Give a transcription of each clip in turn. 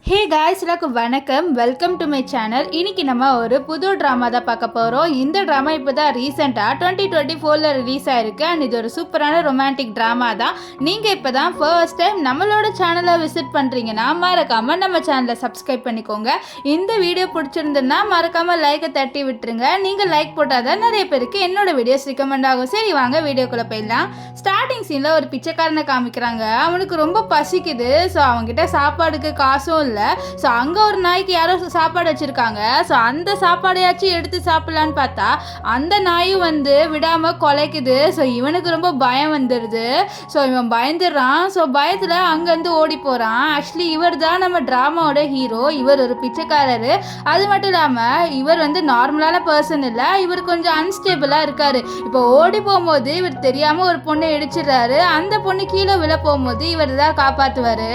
Hey guys, எல்லாருக்கும் வணக்கம். Welcome to my channel. இன்னைக்கு நம்ம ஒரு புது ட்ராமா தான் பார்க்க போகிறோம். இந்த ட்ராமா இப்போ தான் ரீசெண்டாக 2024 ரிலீஸ் ஆயிருக்கு. அண்ட் இது ஒரு சூப்பரான ரொமான்டிக் ட்ராமா தான். நீங்கள் இப்போ தான் ஃபர்ஸ்ட் டைம் நம்மளோட சேனலை விசிட் பண்ணுறீங்கன்னா மறக்காமல் நம்ம சேனலை சப்ஸ்கிரைப் பண்ணிக்கோங்க. இந்த வீடியோ பிடிச்சிருந்துன்னா மறக்காமல் லைக்கை தட்டி விட்டுருங்க. நீங்கள் லைக் போட்டால் தான் நிறைய பேருக்கு என்னோட வீடியோஸ் ரெக்கமெண்ட் ஆகும். சரி வாங்க வீடியோக்குள்ளே போயிடலாம். ஸ்டார்டிங் சீனில் ஒரு பிச்சைக்காரனை காமிக்கிறாங்க. அவனுக்கு ரொம்ப பசிக்குது. ஸோ அவங்ககிட்ட சாப்பாடுக்கு காசும் இல்லை. ஸோ அங்கே ஒரு நாய்க்கு யாரோ சாப்பாடு வச்சுருக்காங்க. ஸோ அந்த சாப்பாடையாச்சும் எடுத்து சாப்பிட்லான்னு பார்த்தா அந்த நாயும் விடாமல் கொலைக்குது. ஸோ இவனுக்கு ரொம்ப பயம் வந்துடுது. ஸோ இவன் பயந்துடுறான். ஸோ பயத்தில் அங்கேருந்து ஓடி போகிறான். ஆக்சுவலி இவர் தான் நம்ம ட்ராமாவோட ஹீரோ. இவர் ஒரு பிச்சைக்காரர். அது மட்டும் இல்லாமல் இவர் நார்மலான பர்சன் இல்லை. இவர் கொஞ்சம் அன்ஸ்டேபிளாக இருக்கார். இப்போ ஓடி போகும்போது இவர் தெரியாமல் ஒரு பொண்ணை இடிச்சிடுறாரு. அந்த பொண்ணு கீழே விழ போகும்போது இவர் தான் காப்பாற்றுவார்.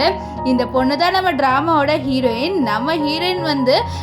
இந்த பொண்ணு தான் நம்ம ட்ராமாவோட ஹீரோயின். நம்ம ஹீரோயின்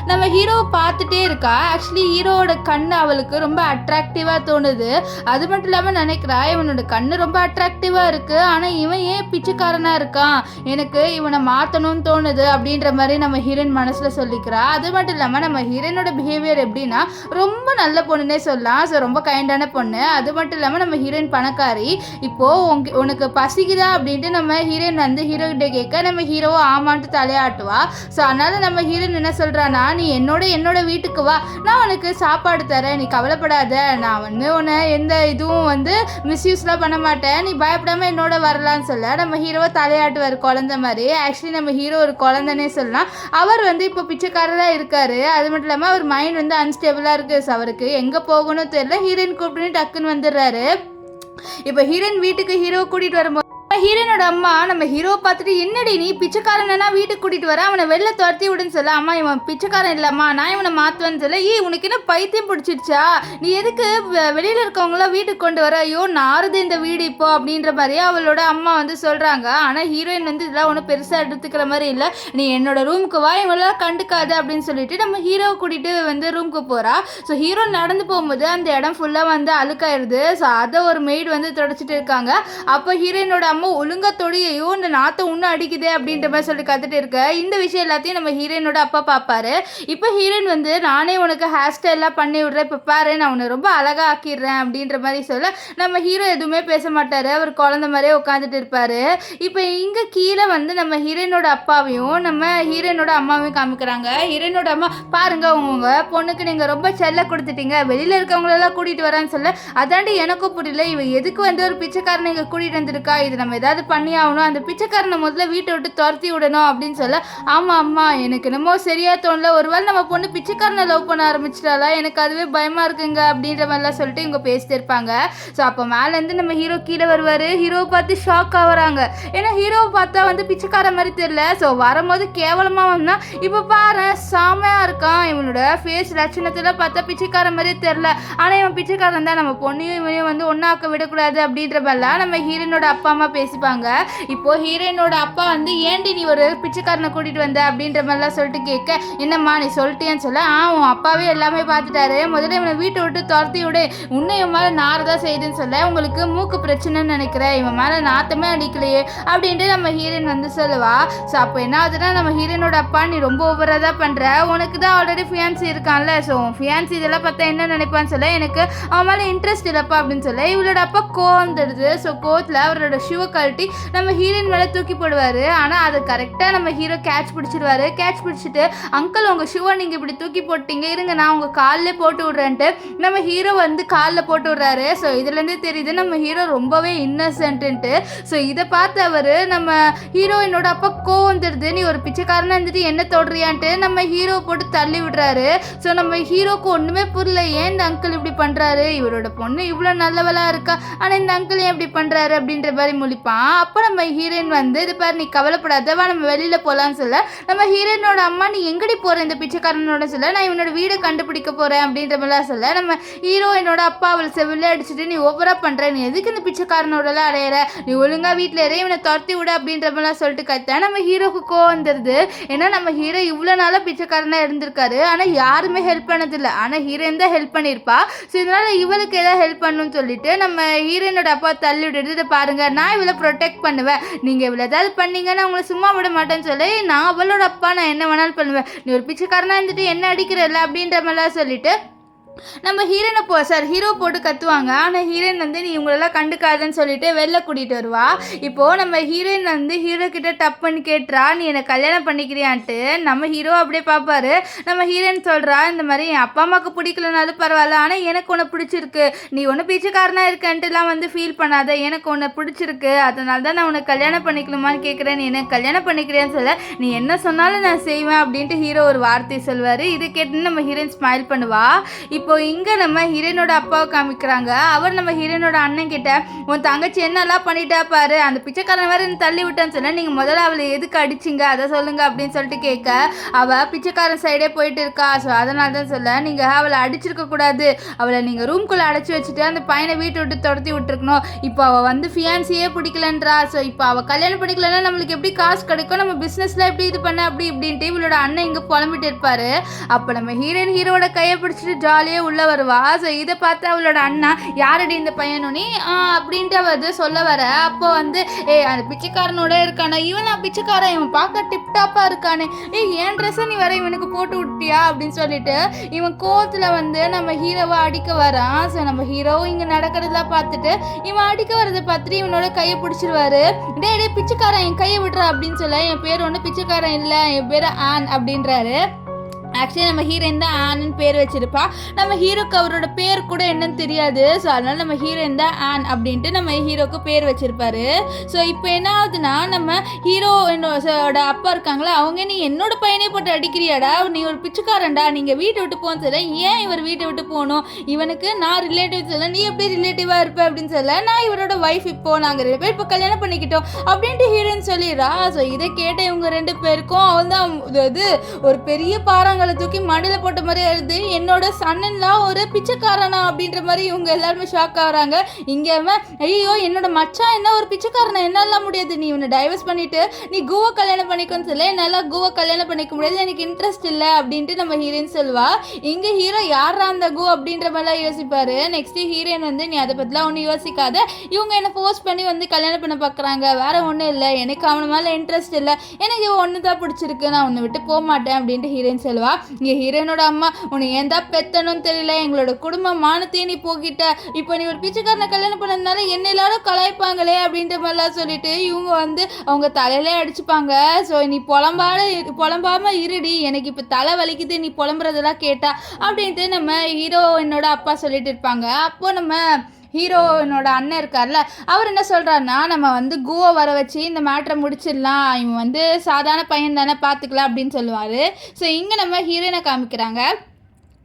நம்ம ஹீரோவை பார்த்துட்டே இருக்கா. ஆக்சுவலி ஹீரோவோட கண்ணு அவளுக்கு ரொம்ப அட்ராக்டிவாக தோணுது. அது மட்டும் இல்லாமல் நினைக்கிறா இவனோட கண்ணு ரொம்ப அட்ராக்டிவாக இருக்குது. ஆனால் இவன் ஏன் பிச்சைக்காரனாக இருக்கான், எனக்கு இவனை மாற்றணும்னு தோணுது அப்படின்ற மாதிரி நம்ம ஹீரோயின் மனசில் சொல்லிக்கிறா. அது மட்டும் இல்லாமல் நம்ம ஹீரோயினோட பிஹேவியர் எப்படின்னா ரொம்ப நல்ல பொண்ணுன்னே சொல்லலாம். ஸோ ரொம்ப கைண்டான பொண்ணு. அது மட்டும் இல்லாமல் நம்ம ஹீரோயின் பணக்காரி. இப்போது உனக்கு பசிக்குதா அப்படின்ட்டு நம்ம ஹீரோயின் ஹீரோகிட்ட கேட்க நம்ம ஹீரோவை ஆமான்ட்டு தலையாட்டுவா. ஸோ அதனால் நம்ம ஹீரோயின் என்ன சொல்கிறான்னா, நீ என்னோட வீட்டுக்கு வா, நான் உனக்கு சாப்பாடு தரேன், நீ கவலைப்படாத, நான் உன்னை எந்த இதுவும் மிஸ்யூஸ்லாம் பண்ண மாட்டேன், நீ பயப்படாமல் என்னோட வரலான்னு சொல்ல நம்ம ஹீரோவை தலையாட்டுவார் குழந்தை மாதிரி. ஆக்சுவலி நம்ம ஹீரோ ஒரு குழந்தைனே சொல்லலாம். அவர் இப்போ பிச்சைக்காரராக இருக்கார். அது மட்டும் இல்லாமல் அவர் மைண்ட் அன்ஸ்டேபிளாக இருக்குது. ஸோ அவருக்கு எங்கே போகணும் தெரியல. ஹீரோயின் கூப்பிட்டுன்னு டக்குன்னு வந்துடுறாரு. இப்போ ஹீரோயின் வீட்டுக்கு ஹீரோ கூட்டிகிட்டு வரும்போது ஹீரோனோட அம்மா நம்ம ஹீரோ பார்த்துட்டு, என்னடி நீ பிச்சைக்காரனா வீட்டுக்கு கூட்டிகிட்டு வர, அவனை வெளில துரத்தி விடுன்னு சொல்ல. அம்மா இவன் பிச்சைக்காரன் இல்லைம்மா, நான் இவனை மாற்றுவேன்னு சொல்ல. உனக்கு என்ன பைத்தியம் பிடிச்சிருச்சா, நீ எதுக்கு வெளியில் இருக்கவங்களாம் வீட்டுக்கு கொண்டு வர, ஐயோ நாறுது இந்த வீடு இப்போ அப்படின்ற மாதிரியே அவளோட அம்மா சொல்கிறாங்க. ஆனால் ஹீரோயின் இதெல்லாம் ஒன்றும் பெருசாக எடுத்துக்கிற மாதிரி இல்லை. நீ என்னோட ரூமுக்கு வா, இவெல்லாம் கண்டுக்காது அப்படின்னு சொல்லிட்டு நம்ம ஹீரோவை கூட்டிகிட்டு ரூமுக்கு போகிறா. ஸோ ஹீரோ நடந்து போகும்போது அந்த இடம் ஃபுல்லாக அழுக்காயிருது. ஸோ அதை ஒரு மெய்டு தொடச்சிட்டு இருக்காங்க. அப்போ ஹீரோயினோட அம்மா ஒழுங்கா தொடியையோ இந்த நாத்தை இன்னும் அடிக்குது அப்படின்ற மாதிரி சொல்லி கற்றுட்டு இருக்க. இந்த விஷயம் எல்லாத்தையும் நம்ம ஹீரோயினோட அப்பா பார்ப்பாரு. இப்போ ஹீரோயின் நானே உனக்கு ஹேர் ஸ்டைல்லாம் பண்ணி விடுறேன், இப்போ பாரு நான் உன்னை ரொம்ப அழகாக ஆக்கிடுறேன் அப்படின்ற மாதிரி சொல்ல நம்ம ஹீரோ எதுவுமே பேச மாட்டார். அவர் குழந்த மாதிரியே உட்காந்துட்டு இருப்பார். இப்போ இங்கே கீழே நம்ம ஹீரோயினோட அப்பாவையும் நம்ம ஹீரோயினோட அம்மாவையும் காமிக்கிறாங்க. ஹீரோயினோட அம்மா, பாருங்க உங்க பொண்ணுக்கு நீங்கள் ரொம்ப செல்ல கொடுத்துட்டீங்க, வெளியில் இருக்கவங்களெல்லாம் கூட்டிகிட்டு வரான்னு சொல்ல, அதாண்டி எனக்கும் புரியல, இவன் எதுக்கு ஒரு பிச்சைக்காரனை இங்கே கூட்டிகிட்டு வந்திருக்கா, இது நம்ம ஏதாவது பண்ணி ஆகணும், அந்த பிச்சைக்காரனை முதல்ல வீட்டை விட்டு துரத்தி விடணும் அப்படின்னு சொல்ல, ஆமாம் அம்மா எனக்கு என்னமோ சரியா தோணல, ஒருவேளை நம்ம பொண்ணு பிச்சைக்காரனை லவ் பண்ண ஆரம்பிச்சிட்டாலா, எனக்கு அதுவே பயமாக இருக்குங்க அப்படின்ற மாதிரிலாம் சொல்லிட்டு இவங்க பேசிட்டு இருப்பாங்க. ஸோ அப்போ மேலேருந்து நம்ம ஹீரோ கீழே வருவார். ஹீரோவை பார்த்து ஷாக் ஆகுறாங்க. ஏன்னா ஹீரோவை பார்த்தா பிச்சைக்கார மாதிரி தெரியல. ஸோ வரும்போது கேவலமாக வந்தான். இப்போ பாரு செமையாக இருக்கான். இவனோட ஃபேஸ் லட்சணத்தில் பார்த்தா பிச்சைக்கார மாதிரியே தெரில. ஆனால் இவன் பிச்சைக்காரன் தான், நம்ம பொண்ணையும் இவனையும் ஒன்றாக்க விடக்கூடாது அப்படின்ற மாதிரிலாம் நம்ம ஹீரோனோட அப்பா அம்மா பேசிப்பாங்க. இப்போ ஹீரோயினோட அப்பா ஏன்டி நீ ஒரு பிச்சைக்காரனை கூட்டிட்டு வந்த அப்படின்ற மாதிரிலாம் சொல்லிட்டு கேட்க, என்னம்மா நீ சொல்லிட்டேன்னு சொல்ல, உன் அப்பாவே எல்லாமே பார்த்துட்டாரு, முதல்ல இவனை வீட்டை விட்டு துரத்தி விடு, உன்னை இவன் மேலே நார்தான் செய்யுதுன்னு சொல்ல, உங்களுக்கு மூக்கு பிரச்சனைன்னு நினைக்கிறேன், இவன் மேலே நாத்தமே அடிக்கலையே அப்படின்ட்டு நம்ம ஹீரோயின் சொல்லுவா. ஸோ அப்போ என்ன ஆகுதுன்னா நம்ம ஹீரோயினோட அப்பா, நீ ரொம்ப ஓவராக தான் பண்ணுற, உனக்கு தான் ஆல்ரெடி ஃபியான்சி இருக்கான்ல, ஸோ ஃபியான்சி இதெல்லாம் பார்த்தா என்ன நினைப்பான்னு சொல்ல, எனக்கு அவன் மேலே இன்ட்ரெஸ்ட் இல்லைப்பா அப்படின்னு சொல்ல, இவளோட அப்பா கோவந்துடுது. ஸோ கோவத்தில் அவரோட ஷூவை கழட்டி நம்ம ஹீரோயின் மேலே தூக்கி போடுவார். ஆனால் அதை கரெக்டாக நம்ம ஹீரோ கேட்ச் பிடிச்சிடுவார். கேட்ச் பிடிச்சிட்டு, அங்கிள் உங்கள் ஷூவை நீங்கள் இப்படி தூக்கி போட்டீங்க, இருங்க நான் உங்கள் காலில் போட்டு விட்றேன்ட்டு நம்ம ஹீரோ காலில் போட்டு விட்றாரு. ஸோ இதுலேருந்தே தெரியுது நம்ம ஹீரோ ரொம்பவே இன்னசென்ட்டு. ஸோ இதை பார்த்து அவர் நம்ம ஹீரோயினோட அப்பா கோவந்துடுது, நீ ஒரு பிச்சைக்காரனா என்ன தொடுறியான்ட்டு நம்ம ஹீரோவை போட்டு தள்ளி விடுறாரு. ஸோ நம்ம ஹீரோக்கு ஒன்றுமே புரியல, ஏன் இந்த அங்கிள் இப்படி பண்ணுறாரு, இவரோட பொண்ணு இவ்வளோ நல்லவளாக இருக்கா, ஆனால் இந்த அங்கிள் ஏன் இப்படி பண்ணுறாரு அப்படின்ற மாதிரி முழிப்பான். அப்போ நம்ம ஹீரோயின் இது பாரு நீ கவலைப்படாதவா, நம்ம வெளியில் போகலான்னு சொல்ல, நம்ம ஹீரோயினோட அம்மா, நீ எங்கடி போகிற இந்த பிச்சைக்காரனோட சொல்ல, நான் இவனோட வீடை கண்டுபிடிக்க போகிறேன் அப்படின்ற மாதிரிலாம் சொல்ல, நம்ம ஹீரோயினோட அப்பா அவளை செவிலே அடிச்சுட்டு, நீ ஓவராக பண்ணுற, நீ எதுக்கு இந்த பிச்சைக்காரனோடலாம் அடையிற, நீ ஒழுங்காக வீட்டில் இறைய இவனை துரத்தி விட அப்படின்ற மாதிரிலாம் சொல்லிட்டு கத்த நம்ம ஹீரோக்கு கோவம் வந்துடுது. ஏன்னா நம்ம ஹீரோ இவ்வளோ நாளாக பிச்சைக்காரனாக இருந்திருக்காரு, ஆனால் யாருமே ஹெல்ப் பண்ணதில்லை, ஆனால் ஹீரோயின் தான் ஹெல்ப் பண்ணியிருப்பா. ஸோ இதனால் இவளுக்கு ஏதாவது ஹெல்ப் பண்ணணும்னு சொல்லிட்டு நம்ம ஹீரோயினோட அப்பா தள்ளி விடுறது, பாருங்க நான் இவ்வளோ இவளை ப்ரொடெக்ட் பண்ணுவேன், நீங்கள் இவ்வளோ ஏதாவது பண்ணீங்கன்னா உங்களை சும்மா விட மாட்டேன்னு சொல்லி நான் அவளோட அப்பா, நான் என்ன வேணாலும் பண்ணுவேன், நீ ஒரு பிச்சைக்காரனா இருந்துட்டு என்ன அடிக்கிறல்ல அப்படின்ற மாதிரிலாம் சொல்லிட்டு நம்ம ஹீரோனை ஹீரோ போட்டு கத்துவாங்க. ஆனால் ஹீரோயின் வந்து நீ இவங்களெல்லாம் கண்டுக்காதுன்னு சொல்லிட்டு வெளில கூட்டிகிட்டு வருவா. இப்போது நம்ம ஹீரோயின் வந்து ஹீரோ கிட்ட டப் பண்ணி கேட்டுறா, நீ என்னை கல்யாணம் பண்ணிக்கிறியான்ட்டு. நம்ம ஹீரோ அப்படியே பார்ப்பாரு. நம்ம ஹீரோயின் சொல்கிறா, இந்த மாதிரி என் அப்பா அம்மாவுக்கு பிடிக்கலனாலும் பரவாயில்ல, ஆனால் எனக்கு உன்னை பிடிச்சிருக்கு, நீ ஒன்று பிச்சைக்காரனாக இருக்கன்ட்டுலாம் வந்து ஃபீல் பண்ணாத, எனக்கு உன்னை பிடிச்சிருக்கு, அதனால தான் நான் உன்னை கல்யாணம் பண்ணிக்கணுமான்னு கேட்குறேன், நீ என்ன கல்யாணம் பண்ணிக்கிறியான்னு சொல்ல, நீ என்ன சொன்னாலும் நான் செய்வேன் அப்படின்ட்டு ஹீரோ ஒரு வார்த்தை சொல்வார். இது கேட்டுன்னு நம்ம ஹீரோயின் ஸ்மைல் பண்ணுவா. இப்போ இங்கே நம்ம ஹீரோனோட அப்பாவை காமிக்கிறாங்க. அவர் நம்ம ஹீரோனோட அண்ணன் கிட்ட, உன் தங்கச்சி என்னெல்லாம் பண்ணிட்டா பாரு, அந்த பிச்சைக்காரன் வேறு தள்ளி விட்டான்னு சொன்னால் நீங்கள் முதல்ல அவளை எதுக்கு அடிச்சிங்க அதை சொல்லுங்க அப்படின்னு சொல்லிட்டு கேட்க, அவள் பிச்சைக்காரன் சைடே போயிட்டு இருக்கா, ஸோ அதனால தான் சொல்ல, நீங்கள் அவளை அடிச்சிருக்க கூடாது, அவளை நீங்கள் ரூம்குள்ளே அடைச்சி வச்சுட்டு அந்த பையனை வீட்டை விட்டு துரத்தி விட்டுருக்கணும். இப்போ அவள் வந்து ஃபியான்சியே பிடிக்கலன்றா, ஸோ இப்போ அவள் கல்யாணம் பண்ணிக்கலன்னா நம்மளுக்கு எப்படி காசு கிடைக்கும், நம்ம பிஸ்னஸில் எப்படி இது பண்ண அப்படி இப்படின்ட்டு இவளோட அண்ணன் இங்கே புலம்பிட்டு இருப்பார். அப்போ நம்ம ஹீரோட கையை பிடிச்சிட்டு ஜாலியாக உள்ள வருவா. ஸோ இதை பார்த்து அவளோட அண்ணா, யாரடி இந்த பையனோனி அப்படின்ட்டு வந்து சொல்ல வர, அப்போ வந்து அந்த பிச்சைக்காரனோட இருக்கானே, இவன் நான் பிச்சைக்காரன், இவன் பார்க்க டிப்டாப்பாக இருக்கானே, என் ட்ரெஸ்ஸை நீ வர இவனுக்கு போட்டு விட்டியா அப்படின்னு சொல்லிட்டு இவன் கோவத்தில் வந்து நம்ம ஹீரோவை அடிக்க வரான். ஸோ நம்ம ஹீரோவும் இங்கே நடக்கிறதெல்லாம் பார்த்துட்டு இவன் அடிக்க வரதை பார்த்துட்டு இவனோட கையை பிடிச்சிருவாரு. டே பிச்சைக்காரன் என் கையை விடுறா அப்படின்னு சொல்ல, என் பேர் ஒன்று பிச்சைக்காரன் இல்லை, என் பேர் ஆன் அப்படின்றாரு. ஆக்சுவலி நம்ம ஹீரோயின் தான் ஆன்னு பேர் வச்சிருப்பா. நம்ம ஹீரோக்கு அவரோட பேர் கூட என்னன்னு தெரியாது. ஸோ அதனால நம்ம ஹீரோயின் தான் ஆன் அப்படின்ட்டு நம்ம ஹீரோக்கு பேர் வச்சிருப்பாரு. ஸோ இப்போ என்ன ஆகுதுன்னா, நம்ம ஹீரோட அப்பா இருக்காங்களா, அவங்க நீ என்னோட பையனே போட்டு அடிக்கிறியாடா, நீ ஒரு பிச்சைக்காரன்டா, நீங்கள் வீட்டை விட்டு போன்னு சொல்ல, ஏன் இவர் வீட்டை விட்டு போகணும், இவனுக்கு நான் ரிலேட்டிவ் சொல்ல, நீ எப்படி ரிலேட்டிவாக இருப்ப அப்படின்னு சொல்ல, நான் இவரோட ஒய்ஃப், இப்போ நாங்கள் 2 பேர் இப்போ கல்யாணம் பண்ணிக்கிட்டோம் அப்படின்ட்டு ஹீரோயின் சொல்லிடுறா. ஸோ இதை கேட்ட இவங்க 2 பேருக்கும் அவள் தான் இது ஒரு பெரிய பாறாங்க தூக்கி மடியில போட்ட மாதிரி எழுது, என்னோட சன்னன்லாம் ஒரு பிச்சைக்காரனா அப்படின்ற மாதிரி இவங்க எல்லாருமே ஷாக் ஆகுறாங்க. இங்க ஐயோ என்னோட மச்சான் என்ன ஒரு பிச்சைக்காரனா, என்னெல்லாம் முடியாது, நீ இவனை டைவர்ஸ் பண்ணிட்டு நீ கூவா கல்யாணம் பண்ணிக்கோன்னு சொல்ல, என்னால் கூவா கல்யாணம் பண்ணிக்க முடியாது, எனக்கு இன்ட்ரெஸ்ட் இல்லை அப்படின்ட்டு நம்ம ஹீரோயின் சொல்வா. இங்க ஹீரோ யாரா அந்த கூ அப்படின்ற மாதிரிலாம் யோசிப்பாரு. நெக்ஸ்ட் ஹீரோயின் வந்து நீ அதை பத்திலாம் ஒன்றும் யோசிக்காத, இவங்க என்ன ஃபோர்ஸ் பண்ணி வந்து கல்யாணம் பண்ண பார்க்குறாங்க, வேற ஒன்றும் இல்லை, எனக்கு அவன மேலே இன்ட்ரெஸ்ட் இல்லை, எனக்கு இவன் ஒன்று தான் பிடிச்சிருக்கு, நான் உன்னை விட்டு போக மாட்டேன் அப்படின்ட்டு ஹீரோயின் சொல்வா. இங்கே ஹீரோனோட அம்மா, உன்னை ஏன் தான் பெத்தனும் தெரியல, எங்களோட குடும்பம் மானத்தையே நீ போக்கிட்ட, இப்போ நீ ஒரு பிச்சைக்காரனை கல்யாணம் பண்ணதுனால என்ன எல்லாரும் கலாய்ப்பாங்களே அப்படின்ற மாதிரிலாம் சொல்லிட்டு இவங்க வந்து அவங்க தலையிலே அடிச்சுப்பாங்க. ஸோ நீ புலம்பாம இருடி, எனக்கு இப்போ தலை வலிக்குது, நீ புலம்புறதெல்லாம் கேட்டா அப்படின்ட்டு நம்ம ஹீரோயினோட அப்பா சொல்லிட்டு இருப்பாங்க. அப்போ நம்ம ஹீரோனோட அண்ணன் இருக்கார்ல, அவர் என்ன சொல்கிறாருன்னா, நம்ம வந்து கூவை வர வச்சு இந்த மேட்ரை முடிச்சிடலாம், இவன் வந்து சாதாரண பையன் தானே பார்த்துக்கலாம் அப்படின்னு சொல்லுவார். ஸோ இங்கே நம்ம ஹீரோயினை காமிக்கிறாங்க.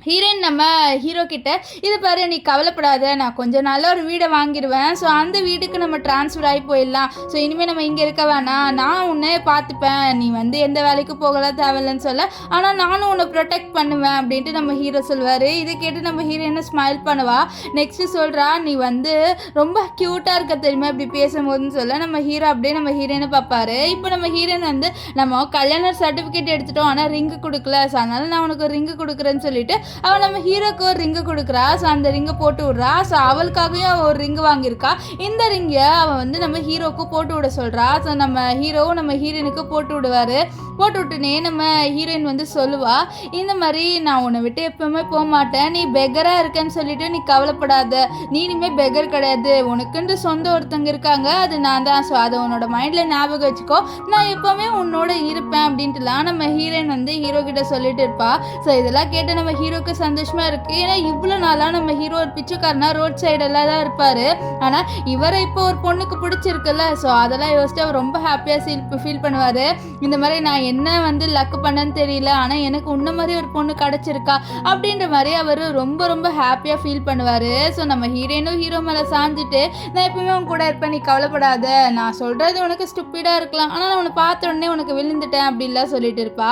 ஹீரோயின் நம்ம ஹீரோ கிட்ட, இதை பாரு நீ கவலைப்படாத, நான் கொஞ்சம் நாளில் ஒரு வீடை வாங்கிடுவேன், ஸோ அந்த வீட்டுக்கு நம்ம ட்ரான்ஸ்ஃபர் ஆகி போயிடலாம், ஸோ இனிமேல் நம்ம இங்கே இருக்க வேணாம், நான் உன்னை பார்த்துப்பேன், நீ வந்து எந்த வேலைக்கு போகலாம் தேவையில்லைன்னு சொல்ல, ஆனால் நானும் உன்னை ப்ரொடெக்ட் பண்ணுவேன் அப்படின்ட்டு நம்ம ஹீரோ சொல்லுவார். இதை கேட்டு நம்ம ஹீரோயினை ஸ்மைல் பண்ணுவா. நெக்ஸ்ட்டு சொல்கிறா, நீ வந்து ரொம்ப க்யூட்டாக இருக்க தெரியுமா இப்படி பேசும்போதுன்னு சொல்ல, நம்ம ஹீரோ அப்படியே நம்ம ஹீரோயினை பார்ப்பாரு. இப்போ நம்ம ஹீரோயின் வந்து நம்ம கல்யாண சர்டிஃபிகேட் எடுத்துட்டோம், ஆனால் ரிங்கு கொடுக்கல, ஸோ அதனால் நான் உனக்கு ரிங்கு கொடுக்குறேன்னு சொல்லிட்டு அவள் நம்ம ஹீரோக்கு ஒரு ரிங்கு கொடுக்குறா. ஸோ அந்த ரிங்கை போட்டு விட்றா. ஸோ அவளுக்காகவும் அவள் ஒரு ரிங்கு வாங்கியிருக்கா. இந்த ரிங்கை அவள் வந்து நம்ம ஹீரோக்கு போட்டு விட சொல்கிறா. ஸோ நம்ம ஹீரோவும் நம்ம ஹீரோயினுக்கு போட்டு விடுவார். போட்டு விட்டுனே நம்ம ஹீரோயின் வந்து சொல்லுவா, இந்த மாதிரி நான் உன்னை விட்டு எப்பவுமே போக மாட்டேன், நீ பெகராக இருக்கேன்னு சொல்லிட்டு நீ கவலைப்படாத, நீ இனிமேல் பெகர் கிடையாது, உனக்குன்ற சொந்த ஒருத்தங்க இருக்காங்க, அது நான் தான், ஸோ அதை உன்னோட மைண்டில் ஞாபகம் வச்சுக்கோ, நான் எப்போவுமே உன்னோட இருப்பேன் அப்படின்ட்டுலாம் நம்ம ஹீரோயின் வந்து ஹீரோ கிட்ட சொல்லிட்டு இருப்பா. ஸோ இதெல்லாம் கேட்டு நம்ம ஹீரோக்கு சந்தோஷமாக இருக்குது. ஏன்னா இவ்வளோ நாளாக நம்ம ஹீரோ ஒரு பிச்சைக்காரனா ரோட் சைடெல்லாம் தான் இருப்பார். ஆனால் இவரை இப்போ ஒரு பொண்ணுக்கு பிடிச்சிருக்குல்ல, ஸோ அதெல்லாம் யோசிச்சு அவர் ரொம்ப ஹாப்பியாக ஃபீல் பண்ணுவார். இந்த மாதிரி நான் என்ன வந்து லக்கு பண்ணன்னு தெரியல, ஆனால் எனக்கு உன்ன மாதிரி ஒரு பொண்ணு கிடச்சிருக்கா அப்படின்ற மாதிரி அவர் ரொம்ப ரொம்ப ஹாப்பியாக ஃபீல் பண்ணுவார். ஸோ நம்ம ஹீரோயினும் ஹீரோ மேலே சாஞ்சிட்டு, நான் எப்பவுமே உன் கூட இருப்பேன், நீ கவலைப்படாத, நான் சொல்கிறது உனக்கு ஸ்டூப்பிடாக இருக்கலாம், ஆனால் நான் உன்னை பார்த்த உடனே உனக்கு விழுந்துட்டேன் அப்படின்லாம் சொல்லிட்டு இருப்பா.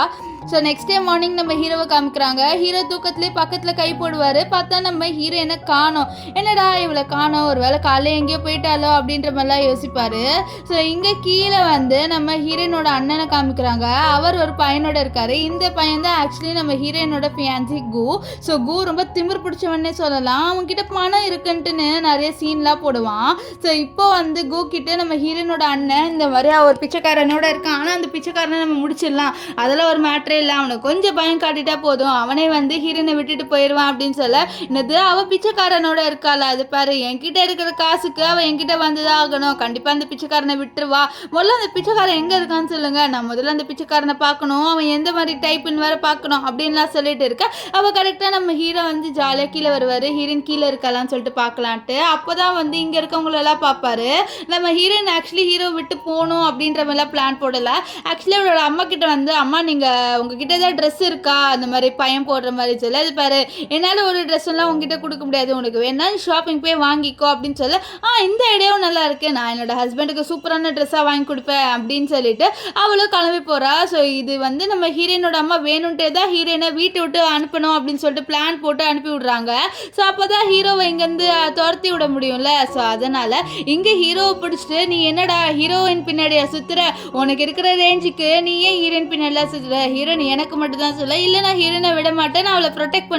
ஸோ நெக்ஸ்ட் டே மார்னிங் நம்ம ஹீரோவை காமிக்கிறாங்க. ஹீரோ தூக்கத்துலேயே பக்கத்தில் கை போடுவார். பார்த்தா நம்ம ஹீரோயினை காணோம். என்னடா இவளை காணோம், ஒரு வேளை காலையில் எங்கேயோ போயிட்டாலோ அப்படின்ற மாதிரிலாம் யோசிப்பார். ஸோ இங்கே கீழே வந்து நம்ம ஹீரோயினோட அண்ணனை காமிக்கிறாங்க. அவர் ஒரு பையனோட இருக்கார். இந்த பையன் தான் ஆக்சுவலி நம்ம ஹீரோயினோட ஃபியான்சி கு. ஸோ கு ரொம்ப திமிர் பிடிச்சவன்னே சொல்லலாம். அவங்ககிட்ட பணம் இருக்குன்ட்டுன்னு நிறைய சீன்லாம் போடுவான். ஸோ இப்போ வந்து கு கிட்ட நம்ம ஹீரோயினோட அண்ணன் இந்த மாதிரி அவர் பிச்சைக்காரனோட இருக்கான். ஆனால் அந்த பிச்சைக்காரனை நம்ம முடிச்சிடலாம், அதெல்லாம் ஒரு மேட்ரே இல்லை, அவனை கொஞ்சம் பயம் காட்டிட்டா போதும், அவனே வந்து ஹீரோனை விட்டுட்டு போயிடுவான் அப்படின்னு சொல்ல, என்னது அவள் பிச்சைக்காரனோட இருக்காளா, அது பாரு என்கிட்ட இருக்கிற காசுக்கு அவள் என்கிட்ட வந்துதான் ஆகணும், கண்டிப்பாக அந்த பிச்சைக்காரனை விட்டுருவா, முதல்ல அந்த பிச்சைக்காரன் எங்கே இருக்கான்னு சொல்லுங்க, நான் முதல்ல அந்த பிச்சைக்காரனை பார்க்கணும், அவன் எந்த மாதிரி டைப்புன்னு வேற பார்க்கணும் அப்படின்லாம் சொல்லிட்டு இருக்க. அவள் கரெக்டாக நம்ம ஹீரோ வந்து ஜாலியாக கீழே வருவார். ஹீரோயின் கீழே இருக்காளான்னு சொல்லிட்டு பார்க்கலான்ட்டு. அப்போ தான் வந்து இங்கே இருக்கவங்களெல்லாம் பார்ப்பாரு. நம்ம ஹீரோயின் ஆக்சுவலி ஹீரோ விட்டு போகணும் அப்படின்ற மாதிரிலாம் பிளான் போடலை. ஆக்சுவலி அவளோட அம்மா கிட்ட வந்து, அம்மா நீங்கள் உங்ககிட்ட ஏதாவது ட்ரெஸ் இருக்கா அந்த மாதிரி பையன் போடுற மாதிரி சொல்ல, அது பாரு என்னால் ஒரு ட்ரெஸ் எல்லாம் உங்ககிட்ட கொடுக்க முடியாது, உனக்கு வேணாலும் ஷாப்பிங் போய் வாங்கிக்கோ அப்படின்னு சொல்ல, இந்த ஐடியாவும் நல்லா இருக்கு, நான் என்னோட ஹஸ்பண்டுக்கு சூப்பரான ட்ரெஸ்ஸாக வாங்கி கொடுப்பேன் அப்படின்னு சொல்லிட்டு அவளும் கிளம்பி போகிறா. ஸோ இது வந்து நம்ம ஹீரோயினோட அம்மா வேணும்ட்டே தான் ஹீரோயினை வீட்டை விட்டு அனுப்பணும் அப்படின்னு சொல்லிட்டு பிளான் போட்டு அனுப்பி விடுறாங்க. ஸோ அப்போ தான் ஹீரோவை இங்கேருந்து துரத்தி விட முடியும்ல. ஸோ அதனால் இங்கே ஹீரோவை பிடிச்சிட்டு, நீ என்னடா ஹீரோயின் பின்னாடியா சுற்றுற, உனக்கு இருக்கிற ரேஞ்சுக்கு நீ ஏன் ஹீரோயின் பின்னாடிலாம் சுற்றுற, ஹீரோயின் எனக்கு மட்டும் தான் சொல்ல, இல்லை நான் ஹீரோயினை விட மாட்டேன், நான் அவளை ப்ரொடெக்ட்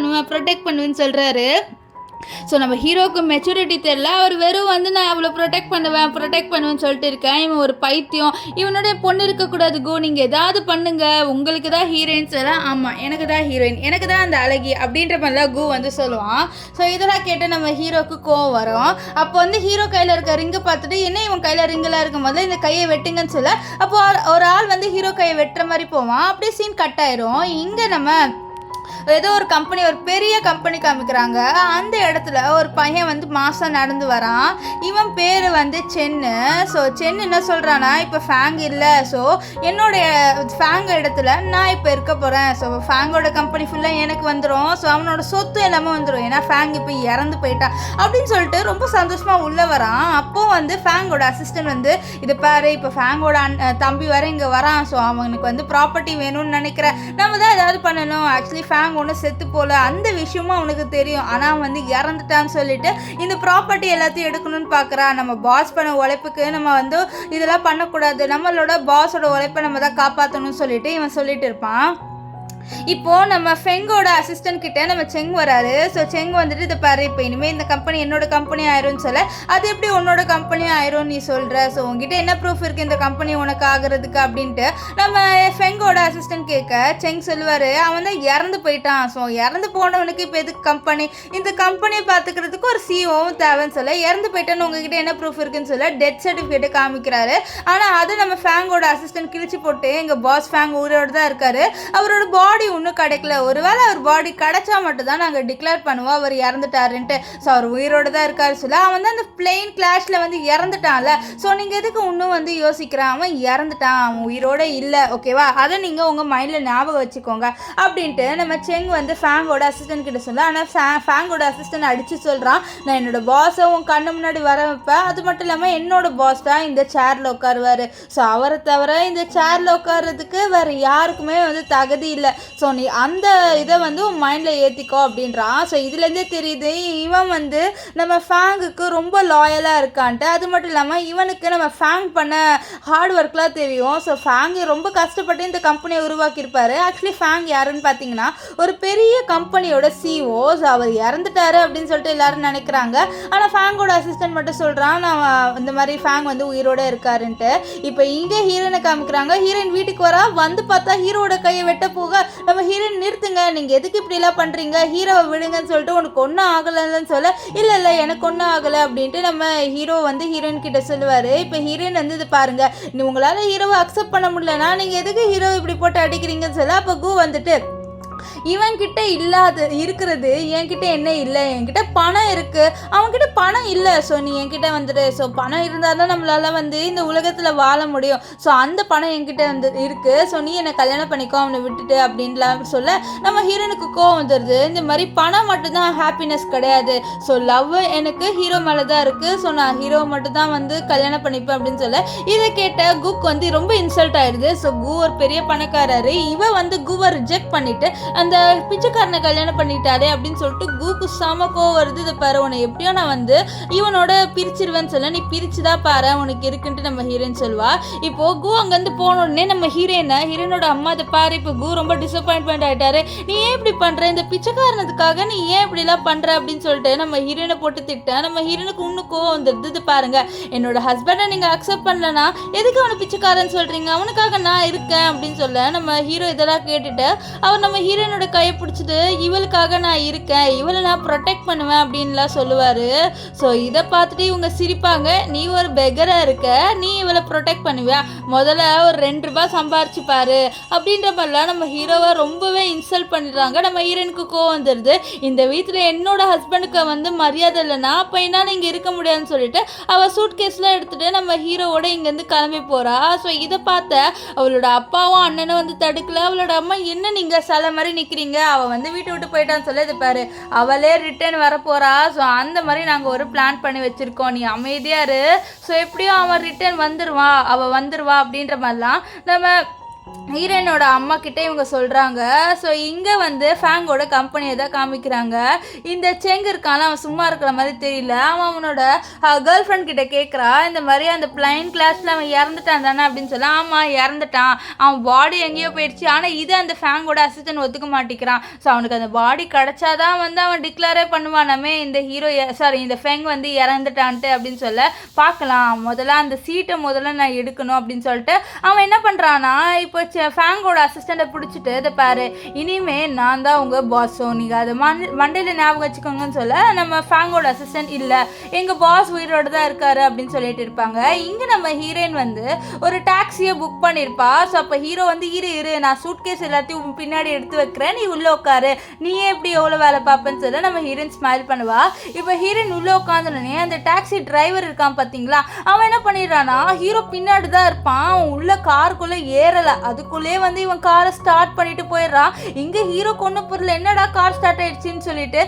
பண்ணுவேன்னு சொல்கிறாரு. ஸோ நம்ம ஹீரோக்கு மெச்சூரிட்டி தெரியல. அவர் வெறும் வந்து நான் அவளை ப்ரொடெக்ட் பண்ணுவேன்னு சொல்லிட்டு இருக்கேன். இவன் ஒரு பைத்தியம், இவனுடைய பொண்ணு இருக்கக்கூடாது கோ, நீங்கள் ஏதாவது பண்ணுங்க, உங்களுக்கு தான் ஹீரோயின்ஸ் எல்லாம், ஆமாம் எனக்கு தான் ஹீரோயின், எனக்கு தான் அந்த அழகி அப்படின்ற மாதிரிலாம் கு வந்து சொல்லுவான். ஸோ இதெல்லாம் கேட்டு நம்ம ஹீரோக்கு கோவம் வரும். அப்போ வந்து ஹீரோ கையில் இருக்க ரிங்கை பார்த்துட்டு, என்ன இவன் கையில் ரிங்கெல்லாம் இருக்கும் போது இந்த கையை வெட்டுங்கன்னு சொல்ல, அப்போ ஒரு ஆள் வந்து ஹீரோ கையை வெட்டுற மாதிரி போவான். அப்படியே சீன் கட் ஆயிரும். இங்கே நம்ம ஏதோ ஒரு கம்பெனி, ஒரு பெரிய கம்பெனி காமிக்கிறாங்க. அந்த இடத்துல ஒரு பையன் வந்து மாதம் நடந்து வரான். இவன் பேர் வந்து சென்னு. ஸோ சென்னு என்ன சொல்கிறான்னா, இப்போ ஃபேங் இல்லை, ஸோ என்னோடைய ஃபேங் இடத்துல நான் இப்போ இருக்க போகிறேன், ஸோ ஃபேங்கோட கம்பெனி ஃபுல்லாக எனக்கு வந்துடும், ஸோ அவனோட சொத்து எல்லாமே வந்துடும், ஏன்னா ஃபேங் இப்போ இறந்து போயிட்டான் அப்படின்னு சொல்லிட்டு ரொம்ப சந்தோஷமாக உள்ளே வரான். அப்போது வந்து ஃபேங்கோட அசிஸ்டன்ட் வந்து, இது பாரு இப்போ ஃபேங்கோட தம்பி வர இங்கே வரான், ஸோ அவனுக்கு வந்து ப்ராப்பர்ட்டி வேணும்னு நினைக்கிறேன், நம்ம தான் ஏதாவது பண்ணணும், ஆக்சுவலி ஃபேங் ஒன்றும் செத்து போல, அந்த விஷயமும் அவனுக்கு தெரியும், ஆனால் வந்து இறந்துட்டான்னு சொல்லிட்டு இந்த ப்ராப்பர்ட்டி எல்லாத்தையும் எடுக்கணும்னு பார்க்குறான். நம்ம பாஸ் பண்ண உழைப்புக்கு நம்ம வந்து இதெல்லாம் பண்ணக்கூடாது, நம்மளோட பாஸோட உழைப்பை நம்ம தான் காப்பாற்றணும்னு சொல்லிட்டு இவன் சொல்லிட்டு இருப்பான். இப்போது நம்ம ஃபெங்கோட அசிஸ்டன்ட் கிட்ட நம்ம செங் வராரு. ஸோ செங் வந்துட்டு, இதை பாரு இப்போ இனிமேல் இந்த கம்பெனி என்னோட கம்பெனி ஆயிரும்னு சொல்ல, அது எப்படி உன்னோட கம்பெனி ஆயிரும் நீ சொல்கிற, ஸோ உங்ககிட்ட என்ன ப்ரூஃப் இருக்குது இந்த கம்பெனி உனக்கு ஆகிறதுக்கு அப்படின்ட்டு நம்ம ஃபெங்கோட அசிஸ்டன்ட் கேட்க, செங் சொல்லுவார், அவன் தான் இறந்து போயிட்டான், ஸோ இறந்து போனவனுக்கு இப்போ எதுக்கு கம்பெனி, இந்த கம்பெனியை பார்த்துக்கிறதுக்கு ஒரு சிஓவும் தேவைன்னு சொல்ல, இறந்து போயிட்டான்னு உங்ககிட்ட என்ன ப்ரூஃப் இருக்குன்னு சொல்ல டெத் சர்டிஃபிகேட்டை காமிக்கிறாரு. ஆனால் அதை நம்ம ஃபேங்கோட அசிஸ்டன்ட் கிழிச்சு போட்டு, எங்கள் பாஸ் ஃபேங் ஊரோடு தான் இருக்காரு, அவரோட பாடி ஒன்றும் கிடைக்கல, ஒருவேளை அவர் பாடி கிடைச்சா மட்டும் தான் நாங்கள் டிக்ளேர் பண்ணுவோம் அவர் இறந்துட்டாருன்ட்டு, ஸோ அவர் உயிரோடு தான் இருக்காரு சொல்ல, அவன் வந்து அந்த பிளெயின் கிளாஷில் வந்து இறந்துட்டான்ல, ஸோ நீங்கள் எதுக்கு இன்னும் வந்து யோசிக்கிறான், அவன் இறந்துட்டான், அவன் உயிரோடு இல்லை, ஓகேவா, அதை நீங்கள் உங்கள் மைண்டில் ஞாபகம் வச்சுக்கோங்க அப்படின்ட்டு நம்ம செங் வந்து ஃபேங்கோட அசிஸ்டன்ட் கிட்ட சொல்ல. ஆனால் ஃபேங்கோட அசிஸ்டன்ட் அடித்து சொல்கிறான், நான் என்னோட பாஸை உன் கண்ணு முன்னாடி வர வைப்பேன், அது மட்டும் இல்லாமல் என்னோட பாஸ் தான் இந்த சேரில் உட்காருவார், ஸோ அவரை தவிர இந்த சேரில் உட்கார்றதுக்கு வேறு யாருக்குமே வந்து தகுதி இல்லை, ஸோ நீ அந்த இதை வந்து உன் மைண்டில் ஏற்றிக்கோ அப்படின்றான். ஸோ இதுலேருந்தே தெரியுது இவன் வந்து நம்ம ஃபேங்குக்கு ரொம்ப லாயலாக இருக்கான்ட்டு. அது மட்டும் இல்லாமல் இவனுக்கு நம்ம ஃபேங் பண்ண ஹார்ட் ஒர்க்லாம் தெரியும். ஸோ ஃபேங் ரொம்ப கஷ்டப்பட்டு இந்த கம்பெனியை உருவாக்கியிருப்பார். ஆக்சுவலி ஃபேங் யாருன்னு பார்த்தீங்கன்னா ஒரு பெரிய கம்பெனியோட சிஓ. ஸோ அவர் இறந்துட்டாரு அப்படின்னு சொல்லிட்டு எல்லாரும் நினைக்கிறாங்க. ஆனால் ஃபேங்கோட அசிஸ்டன்ட் மட்டும் சொல்கிறான், நான் இந்த மாதிரி ஃபேங் வந்து உயிரோடு இருக்காருன்ட்டு. இப்போ இங்கே ஹீரோயினை காமிக்கிறாங்க. ஹீரோயின் வீட்டுக்கு வரா, வந்து பார்த்தா ஹீரோட கையை வெட்ட போக நம்ம ஹீரோயின் நிறுத்துங்க, நீங்கள் எதுக்கு இப்படிலாம் பண்ணுறீங்க, ஹீரோவை விடுங்கன்னு சொல்லிட்டு, உனக்கு ஒன்றும் ஆகலைன்னு சொல்ல, இல்லை எனக்கு ஒன்றும் ஆகலை அப்படின்ட்டு நம்ம ஹீரோ வந்து ஹீரோயின் கிட்ட சொல்லுவார். இப்போ ஹீரோயின் வந்து இது பாருங்கள், உங்களால் ஹீரோவை அக்செப்ட் பண்ண முடியலன்னா நீங்கள் எதுக்கு ஹீரோவை இப்படி போட்டு அடிக்கிறீங்கன்னு சொல்ல, அப்போ கு வந்துட்டு, இவன்கிட்ட இருக்கிறது என்கிட்ட என்ன இல்லை, என்கிட்ட பணம் இருக்குது, அவன்கிட்ட பணம் இல்லை. ஸோ நீ என்கிட்ட வந்துடு. ஸோ பணம் இருந்தால் தான் நம்மளால் வந்து இந்த உலகத்தில் வாழ முடியும். ஸோ அந்த பணம் என்கிட்ட வந்து இருக்குது. ஸோ நீ என்னை கல்யாணம் பண்ணிக்கோ அவனை விட்டுட்டு அப்படின்லாம் சொல்ல நம்ம ஹீரோனுக்கு கோவம் வந்துடுது. இந்த மாதிரி பணம் மட்டும்தான் ஹாப்பினஸ் கிடையாது. ஸோ லவ் எனக்கு ஹீரோ மேலே தான் இருக்குது. ஸோ நான் ஹீரோவை மட்டும் தான் வந்து கல்யாணம் பண்ணிப்பேன் அப்படின்னு சொல்ல இதை கேட்ட குக் வந்து ரொம்ப இன்சல்ட் ஆயிடுது. ஸோ கு ஒரு பெரிய பணக்காரரு, இவ வந்து குவை ரிஜெக்ட் பண்ணிட்டு அந்த பிச்சைக்காரனை கல்யாணம் பண்ணிட்டாரே அப்படின்னு சொல்லிட்டு குக்கு செம கோவம் வருது. இதை பாரு, உன்னை எப்படியோ நான் வந்து இவனோட பிரிச்சிருவேன்னு சொல்ல, நீ பிரிச்சுதான் பாரு உனக்கு இருக்குன்ட்டு நம்ம ஹீரோயின் சொல்லுவா. இப்போ கு அங்கேருந்து போன உடனே நம்ம ஹீரோனோட அம்மா அதை பாரு, இப்போ கு ரொம்ப டிசப்பாயின்மெண்ட் ஆயிட்டாரு. நீ ஏன் இப்படி பண்ற, இந்த பிச்சைக்காரனதுக்காக நீ ஏன் இப்படி எல்லாம் பண்ற அப்படின்னு சொல்லிட்டு நம்ம ஹீரோனை போட்டு திட்ட நம்ம ஹீரோனுக்கு இன்னும் கோவம் வந்துடுது. இது பாருங்க, என்னோட ஹஸ்பண்டை நீங்க அக்செப்ட் பண்ணலனா எதுக்கு அவனை பிச்சைக்காரன் சொல்றீங்க, அவனுக்காக நான் இருக்கேன் அப்படின்னு சொல்ல நம்ம ஹீரோ இதெல்லாம் கேட்டுட்டு அவர் நம்ம ஹீரோனோட கையை பிடிச்சிட்டு இவளுக்காக நான் இருக்கேன், இவளை நான் ப்ரொடெக்ட் பண்ணுவேன் அப்படின்லாம் சொல்லுவாரு. ஸோ இதை பார்த்துட்டு இவங்க சிரிப்பாங்க. நீ ஒரு பெகரா இருக்க, நீ இவளை ப்ரொடெக்ட் பண்ணுவியா, முதல்ல ஒரு 2 ரூபாய் சம்பாரிச்சு பாரு அப்படின்ற மாதிரிலாம் நம்ம ஹீரோவை ரொம்பவே இன்சல்ட் பண்ணிடுறாங்க. நம்ம ஹீரோனுக்கு கோவம் வந்துடுது. இந்த வீட்டில் என்னோட ஹஸ்பண்டுக்கு வந்து மரியாதை இல்லைன்னா அப்போ என்னால் இங்கே இருக்க முடியாதுன்னு சொல்லிட்டு அவள் சூட் கேஸ்லாம் எடுத்துட்டு நம்ம ஹீரோவோட இங்கேருந்து கிளம்பி போறா. ஸோ இதை பார்த்த அவளோட அப்பாவும் அண்ணனும் வந்து தடுக்கல. அவளோட அம்மா என்ன நீங்க சில மாதிரி நிற்கிறீங்க, அவள் வந்து வீட்டை விட்டு போயிட்டான்னு சொல்ல இது பாரு அவளே ரிட்டர்ன் வரப்போறா. ஸோ அந்த மாதிரி நாங்கள் ஒரு பிளான் பண்ணி வச்சிருக்கோம், நீ அமைதியா இரு. ஸோ எப்படியும் அவன் ரிட்டர்ன் அவள் வந்துருவா அப்படின்ற மாதிரிலாம் நம்ம ஹீரோனோட அம்மா கிட்டே இவங்க சொல்கிறாங்க. ஸோ இங்கே வந்து ஃபேங்கோட கம்பெனியை தான் காமிக்கிறாங்க. இந்த செங்கு இருக்கான அவன் சும்மா இருக்கிற மாதிரி தெரியல. அவனோட கேர்ள் ஃப்ரெண்ட் கிட்ட கேட்குறா, இந்த மாதிரி அந்த பிளைன் கிளாஸில் அவன் இறந்துட்டான் தானே அப்படின்னு சொல்ல. ஆமாம் இறந்துட்டான், அவன் பாடி எங்கேயோ போயிடுச்சு. ஆனால் இது அந்த ஃபேங்கோட அசிஸ்டன்ட் ஒத்துக்க மாட்டேங்கிறான். ஸோ அவனுக்கு அந்த பாடி கிடச்சாதான் வந்து அவன் டிக்ளேரே பண்ணுவானாமே இந்த இந்த ஃபேங் வந்து இறந்துட்டான்ட்டு அப்படின்னு சொல்ல. பார்க்கலாம், முதல்ல அந்த சீட்டை நான் எடுக்கணும் அப்படின்னு சொல்லிட்டு அவன் என்ன பண்ணுறான்னா இப்போ ஃபேங்கோட அசிஸ்டண்ட்டை பிடிச்சிட்டு இதை பாரு, இனிமே நான் தான் உங்கள் பாஸோ, நீங்கள் அதை மண்டையில் ஞாபகம் வச்சுக்கோங்கன்னு சொல்ல நம்ம ஃபேங்கோட அசிஸ்டன்ட் இல்லை எங்கள் பாஸ் உயிரோடு தான் இருக்காரு அப்படின்னு சொல்லிட்டு இருப்பாங்க. இங்கே நம்ம ஹீரோயின் வந்து ஒரு டாக்ஸியை புக் பண்ணியிருப்பா. ஸோ அப்போ ஹீரோ வந்து இரு நான் சூட்கேஸ் எல்லாத்தையும் பின்னாடி எடுத்து வைக்கிறேன், நீ உள்ளே உட்காரு, நீயே எப்படி எவ்வளோ வேலை பார்ப்பேன்னு சொல்ல நம்ம ஹீரோயின் ஸ்மைல் பண்ணுவா. இப்போ ஹீரோயின் உள்ளே உட்காந்துனே அந்த டாக்ஸி டிரைவர் இருக்கான் பார்த்தீங்களா, அவன் என்ன பண்ணிடுறான்னா ஹீரோ பின்னாடி தான் இருப்பான், அவன் உள்ள காருக்குள்ளே ஏறலை, அதுக்குள்ளே வந்து இவன் காரை ஸ்டார்ட் பண்ணிட்டு போயிடுறான். இங்கே ஹீரோ கொண்டு பொருள் என்னடா கார் ஸ்டார்ட் ஆயிடுச்சுன்னு சொல்லிட்டு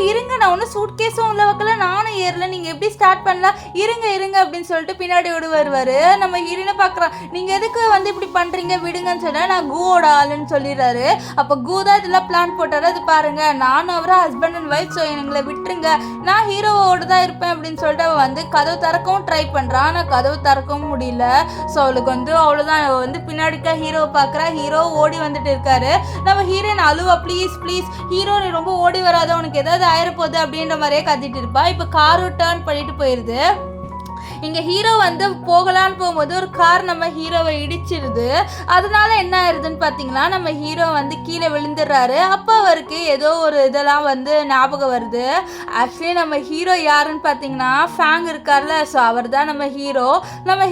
இருங்க நான் ஒன்றும் சூட் கேஸும் உள்ள வைக்கல, நானும் ஏறல, நீங்கள் எப்படி ஸ்டார்ட் பண்ணலாம், இருங்க அப்படின்னு சொல்லிட்டு பின்னாடி வருவார். நம்ம ஹீரோனை பார்க்குறான், நீங்கள் எதுக்கு வந்து இப்படி பண்ணுறீங்க விடுங்கன்னு சொன்ன, நான் கூவோட ஆளுன்னு சொல்லிடுறாரு. அப்போ கூ தான் இதெல்லாம் பிளான் போட்டாரு. அது பாருங்க, நானும் அவரை ஹஸ்பண்ட் அண்ட் ஒய்ஃப், ஸோ எங்களை விட்டுருங்க, நான் ஹீரோவோட தான் இருப்பேன் அப்படின்னு சொல்லிட்டு அவள் வந்து கதவு திறக்கவும் ட்ரை பண்ணுறான். ஆனால் கதவு திறக்கவும் முடியல. ஸோ அவளுக்கு வந்து அவ்வளோதான், அவள் வந்து பின்னாடிக்கா ஹீரோ பார்க்குறா. ஹீரோ ஓடி வந்துட்டு இருக்காரு. நம்ம ஹீரோயின் அழுவா, ப்ளீஸ் ஹீரோ நீ ரொம்ப ஓடி வராத, உனக்கு ஏதாவது ஆயிரப்போகுது அப்படின்ற மாதிரியே கத்திட்டு இருப்பா. இப்போ காரும் டர்ன் பண்ணிட்டு போயிடுது. இங்கே ஹீரோ வந்து போகலான்னு போகும்போது ஒரு கார் நம்ம ஹீரோவை இடிச்சிருது. அதனால என்ன ஆயிடுதுன்னு பார்த்தீங்கன்னா நம்ம ஹீரோ வந்து கீழே விழுந்துடுறாரு. அப்போ அவருக்கு ஏதோ ஒரு இதெல்லாம் வந்து ஞாபகம் வருது. ஆக்சுவலி நம்ம ஹீரோ யாருன்னு பார்த்தீங்கன்னா ஃபேங் இருக்கார்ல, ஸோ அவர் தான் நம்ம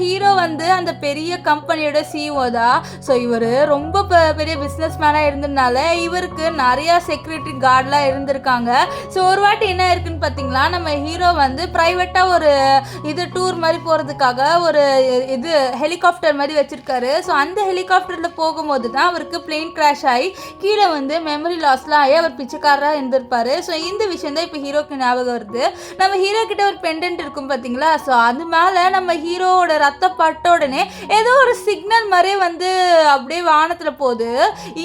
ஹீரோ வந்து அந்த பெரிய கம்பெனியோட சிஇஓ தான். ஸோ இவர் ரொம்ப பெரிய பிஸ்னஸ் மேனாக இருந்ததுனால இவருக்கு நிறையா செக்யூரிட்டி கார்டெலாம் இருந்திருக்காங்க. ஸோ ஒரு வாட்டி என்ன இருக்குன்னு பார்த்தீங்கன்னா நம்ம ஹீரோ வந்து ப்ரைவேட்டாக ஒரு டூர் மாதிரி போகிறதுக்காக ஒரு ஹெலிகாப்டர் மாதிரி வச்சுருக்காரு. ஸோ அந்த ஹெலிகாப்டரில் போகும்போது தான் அவருக்கு பிளேன் கிராஷ் ஆகி கீழே வந்து மெமரி லாஸ்லாம் ஆகி அவர் பிச்சைக்காரராக இருந்திருப்பார். ஸோ இந்த விஷயம் தான் இப்போ ஹீரோக்கு ஞாபகம் வருது. நம்ம ஹீரோ கிட்ட ஒரு பெண்டன்ட் இருக்கும் பார்த்தீங்களா, ஸோ அது மேலே நம்ம ஹீரோவோட ரத்த பட்ட உடனே ஏதோ ஒரு சிக்னல் மாதிரியே வந்து அப்படியே வானத்தில் போகுது.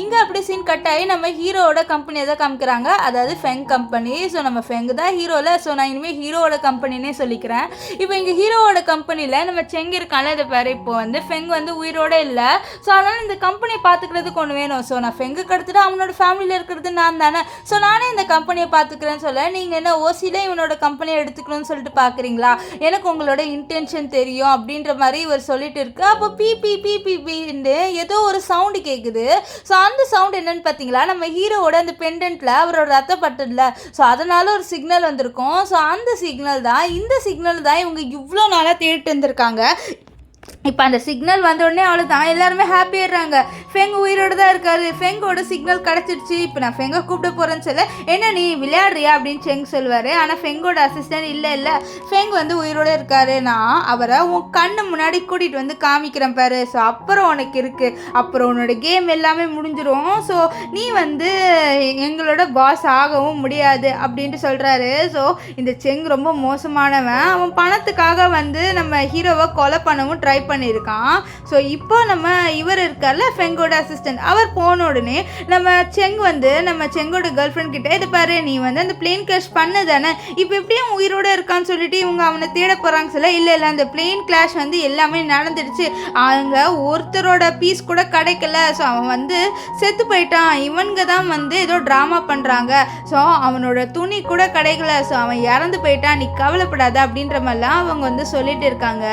இங்கே அப்படியே சீன் கட் ஆகி நம்ம ஹீரோவோட கம்பெனியை தான் காமிக்கிறாங்க, அதாவது ஃபெங் கம்பெனி. ஸோ நம்ம ஃபெங் தான் ஹீரோவில், ஸோ நான் இனிமேல் ஹீரோவோட கம்பெனினே சொல்லிக்கிறேன். இப்போ இங்கே ஹீரோவோட கம்பெனியில் நம்ம செங்கு இருக்கால, இதை பேர் இப்போ வந்து ஃபெங் வந்து உயிரோட இல்லை. ஸோ அதனால் இந்த கம்பெனியை பார்த்துக்கிறதுக்கு ஒன்று வேணும். ஸோ நான் ஃபெங்கு கடத்துட்டு அவனோட ஃபேமிலியில் இருக்கிறது நான் தானே, ஸோ நானே இந்த கம்பெனியை பார்த்துக்கிறேன்னு சொல்ல, நீங்கள் என்ன ஓசியில் இவனோட கம்பெனியை எடுத்துக்கணும்னு சொல்லிட்டு பார்க்குறீங்களா, எனக்கு உங்களோட இன்டென்ஷன் தெரியும் அப்படின்ற மாதிரி இவர் சொல்லிட்டு இருக்கு. அப்போ பின்னு ஏதோ ஒரு சவுண்டு கேட்குது. ஸோ அந்த சவுண்ட் என்னன்னு பார்த்தீங்களா, நம்ம ஹீரோவோட அந்த பெண்டன்ட்டில் அவரோட ரத்தப்பட்டதில்ல, ஸோ அதனால ஒரு சிக்னல் வந்திருக்கும். ஸோ அந்த சிக்னல் தான், இந்த சிக்னல் தான் இவங்க இவ்வளோ நாளாக தேடிட்டு இருந்திருக்காங்க. இப்போ அந்த சிக்னல் வந்தோடனே அவளை தான் எல்லாருமே ஹாப்பியாடுறாங்க. ஃபெங் உயிரோடு தான் இருக்காரு, ஃபெங்கோட சிக்னல் கிடச்சிருச்சு, இப்போ நான் ஃபெங்கை கூப்பிட போகிறேன்னு சொல்ல, என்ன நீ விளையாடுறியா அப்படின்னு செங் சொல்லுவார். ஆனால் ஃபெங்கோட அசிஸ்டன்ட் இல்லை ஃபெங் வந்து உயிரோடு இருக்காரு, நான் அவரை உன் கண்ணு முன்னாடி கூட்டிகிட்டு வந்து காமிக்கிறேன் பாரு, ஸோ அப்புறம் உனக்கு இருக்குது, அப்புறம் உன்னோட கேம் எல்லாமே முடிஞ்சிடும், ஸோ நீ வந்து எங்களோட பாஸ் ஆகவும் முடியாது அப்படின்ட்டு சொல்கிறாரு. ஸோ இந்த செங் ரொம்ப மோசமானவன், அவன் பணத்துக்காக வந்து நம்ம ஹீரோவை கொலை பண்ணவும் ட்ரை பண்ணியிருக்கான். ஸோ இப்போ நம்ம இவர் இருக்கார்ல ஃபெங்கோட அசிஸ்டன்ட், அவர் போன உடனே நம்ம செங் வந்து நம்ம செங்கோட கேர்ள் ஃப்ரெண்ட் கிட்ட, இதை பாரு நீ வந்து அந்த பிளேன் கிராஷ் பண்ண தானே, இப்போ எப்படியும் உயிரோடு இருக்கான்னு சொல்லிட்டு இவங்க அவனை தேட போகிறாங்க சொல்ல, இல்லை அந்த பிளேன் கிராஷ் வந்து எல்லாமே நடந்துடுச்சு, அவங்க ஒருத்தரோட பீஸ் கூட கிடைக்கல, ஸோ அவன் வந்து செத்து போயிட்டான், இவனுங்க தான் வந்து ஏதோ ட்ராமா பண்ணுறாங்க, ஸோ அவனோட துணி கூட கிடைக்கல, ஸோ அவன் இறந்து போயிட்டான், நீ கவலைப்படாத அப்படின்ற மாதிரிலாம் அவங்க வந்து சொல்லிட்டு இருக்காங்க.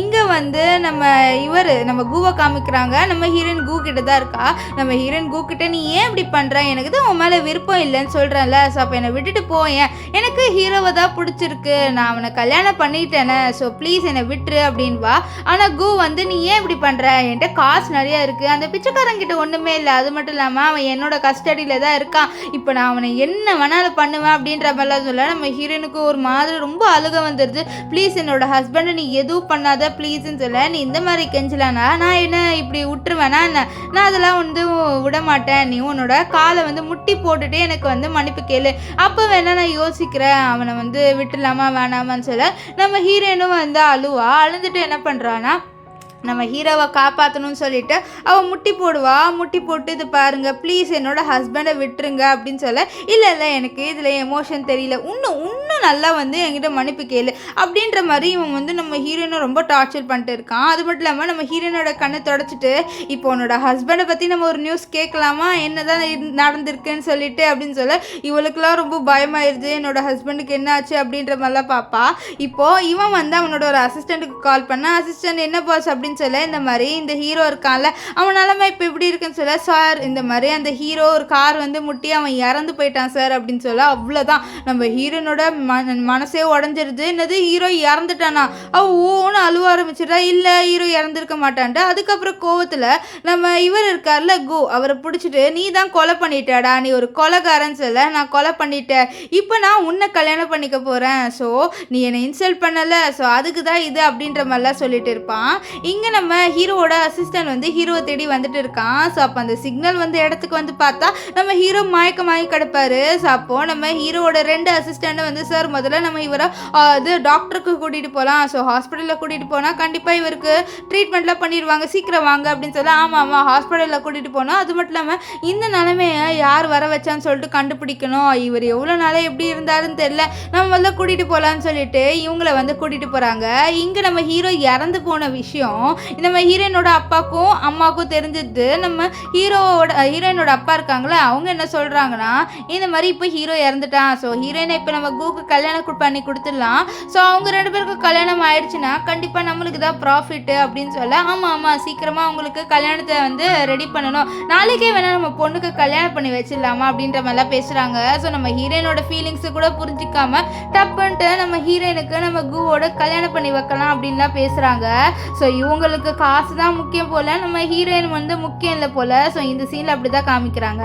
இங்கே வந்து நம்ம கூவை காமிக்கிறாங்க. நம்ம ஹீரோயின் கூ கிட்ட தான் இருக்கா. நம்ம ஹீரோயின் கூ கிட்ட, நீ ஏன் இப்படி பண்ற, எனக்கு தான் உன் மேலே விருப்பம் இல்லைன்னு சொல்கிறேன்ல, ஸோ அப்போ என்னை விட்டுட்டு போயேன், எனக்கு ஹீரோவை தான் பிடிச்சிருக்கு, நான் அவனை கல்யாணம் பண்ணிட்டேனே, ஸோ ப்ளீஸ் என்னை விட்டுரு அப்படின்வா. ஆனால் கூ வந்து நீ ஏன் இப்படி பண்ணுற, என்கிட்ட காசு நிறையா இருக்குது, அந்த பிச்சைக்காரங்கிட்ட ஒன்றுமே இல்லை, அது மட்டும் இல்லாமல் அவன் என்னோட கஸ்டடியில் தான் இருக்கான், இப்போ நான் அவனை என்ன வேணாலும் பண்ணுவேன் அப்படின்ற மாதிரிலாம் சொல்ல, நம்ம ஹீரோயினுக்கு ஒரு மாதிரி ரொம்ப அழுக வந்துடுது. ப்ளீஸ் என்னோட ஹஸ்பண்டை நீ எதுவும் பண்ணாத ப்ளீஸ்ன்னு சொல்ல, நீ இந்த மாதிரி கெஞ்சலானா நான் என்ன இப்படி விட்டுருவேனா என்ன, நான் அதெல்லாம் வந்து விட மாட்டேன், நீ உன்னோட காலை வந்து முட்டி போட்டுட்டு எனக்கு வந்து மன்னிப்பு கேளு, அப்போ வேணா நான் யோசிக்கிறேன் அவனை வந்து விட்டுலாமா வேணாமான்னு சொல்ல, நம்ம ஹீரோயினும் வந்து அழுந்துட்டு என்ன பண்ணுறான்னா, நம்ம ஹீரோவை காப்பாற்றணும்னு சொல்லிட்டு அவள் முட்டி போடுவா. முட்டி போட்டு, இது பாருங்கள் ப்ளீஸ் என்னோட ஹஸ்பண்டை விட்டுருங்க அப்படின்னு சொல்ல, இல்லை எனக்கு இதில் எமோஷன் தெரியல, இன்னும் நல்லா வந்து என்கிட்ட மன்னிப்பு கேளு அப்படின்ற மாதிரி இவன் வந்து நம்ம ஹீரோயினை ரொம்ப டார்ச்சர் பண்ணிட்டு இருக்கான். அது மட்டும் இல்லாமல் நம்ம ஹீரோயினோட கண்ணை தொடச்சிட்டு, இப்போ உன்னோட ஹஸ்பண்டை பற்றி நம்ம ஒரு நியூஸ் கேட்கலாமா, என்ன தான் நடந்திருக்குன்னு சொல்லிட்டு அப்படின்னு சொல்ல, இவளுக்குலாம் ரொம்ப பயமாயிருது, என்னோட ஹஸ்பண்டுக்கு என்ன ஆச்சு அப்படின்ற மாதிரிலாம் பார்ப்பா. இப்போது இவன் வந்து அவனோட ஒரு அசிஸ்டண்ட்டுக்கு கால் பண்ண, அசிஸ்டண்ட் என்ன பாஸ் அப்படின்னு சொல்ல, இந்த மாதிரி இந்த ஹீரோ இருக்கான்ல அவன் நிலமை இப்போ எப்படி இருக்குன்னு சொல்ல, சார் இந்த மாதிரி அந்த ஹீரோ ஒரு கார் வந்து முட்டி அவன் இறந்து போயிட்டான் சார் அப்படின்னு சொல்ல, அவ்வளோதான் நம்ம ஹீரோனோட மனசே உடஞ்சிருது. என்னது ஹீரோ இறந்துட்டானா, ஓன்னு அழுவ ஆரம்பிச்சிடா, இல்லை ஹீரோ இறந்துருக்க மாட்டான்ட்டு. அதுக்கப்புறம் கோவத்தில் நம்ம இவர் இருக்கார்ல கூ, அவரை பிடிச்சிட்டு, நீ தான் கொலை பண்ணிட்டாடா, நீ ஒரு கொலைகாரன்னு சொல்ல, நான் கொலை பண்ணிட்டேன், இப்போ நான் உன்னை கல்யாணம் பண்ணிக்க போகிறேன், ஸோ நீ என்னை இன்சல்ட் பண்ணலை, ஸோ அதுக்கு தான் இது அப்படின்ற மாதிரிலாம் சொல்லிட்டு இருப்பான். இங்கே நம்ம ஹீரோவோட அசிஸ்டன்ட் வந்து ஹீரோவை தேடி வந்துட்டு இருக்கான். ஸோ அப்போ அந்த சிக்னல் வந்து இடத்துக்கு வந்து பார்த்தா நம்ம ஹீரோ மயக்கமாகி கிடப்பாரு. ஸோ அப்போது நம்ம ஹீரோவோட 2 அசிஸ்டண்ட்டை வந்து, சார் முதல்ல நம்ம இவரை இது டாக்டருக்கு கூட்டிகிட்டு போகலாம், ஸோ ஹாஸ்பிட்டலில் கூட்டிகிட்டு போனால் கண்டிப்பாக இவருக்கு ட்ரீட்மெண்ட்லாம் பண்ணிடுவாங்க, சீக்கிரம் வாங்க அப்படின்னு சொல்ல, ஆமாம் ஹாஸ்பிட்டலில் கூட்டிகிட்டு போனோம், அது மட்டும் இல்லாமல் இந்த நிலைமையை யார் வர வச்சான்னு சொல்லிட்டு கண்டுபிடிக்கணும், இவர் எவ்வளோ நாளாக எப்படி இருந்தாருன்னு தெரியல, நம்ம முதல்ல கூட்டிகிட்டு போகலான்னு சொல்லிட்டு இவங்களை வந்து கூட்டிகிட்டு போகிறாங்க. இங்கே நம்ம ஹீரோ இறந்து போன விஷயம் நம்ம ஹீரோயினோட அப்பாவுக்கும் அம்மாவுக்கும் தெரிஞ்சது. நம்ம ஹீரோயினோட அப்பா இருக்காங்களே, அவங்க என்ன சொல்கிறாங்கன்னா, இந்த மாதிரி இப்போ ஹீரோ இறந்துட்டான், ஸோ ஹீரோயினை இப்போ நம்ம கூக்கு கல்யாணம் பண்ணி கொடுத்துடலாம், ஸோ அவங்க 2 பேருக்கும் கல்யாணம் ஆயிடுச்சுன்னா கண்டிப்பாக நம்மளுக்கு தான் ப்ராஃபிட்டு அப்படின்னு சொல்ல, ஆமாம் சீக்கிரமாக அவங்களுக்கு கல்யாணத்தை வந்து ரெடி பண்ணணும், நாளைக்கே வேணால் நம்ம பொண்ணுக்கு கல்யாணம் பண்ணி வச்சிடலாமா அப்படின்ற மாதிரிலாம் பேசுகிறாங்க. ஸோ நம்ம ஹீரோயினோட ஃபீலிங்ஸை கூட புரிஞ்சிக்காம டப்புன்ட்டு நம்ம ஹீரோயினுக்கு நம்ம கூவோட கல்யாணம் பண்ணி வைக்கலாம் அப்படின்லாம் பேசுகிறாங்க. ஸோ இவங்களுக்கு காசு தான் முக்கியம் போல், நம்ம ஹீரோயின் வந்து முக்கியம் இல்லை போல். ஸோ இந்த சீனில் அப்படி தான் காமிக்கிறாங்க.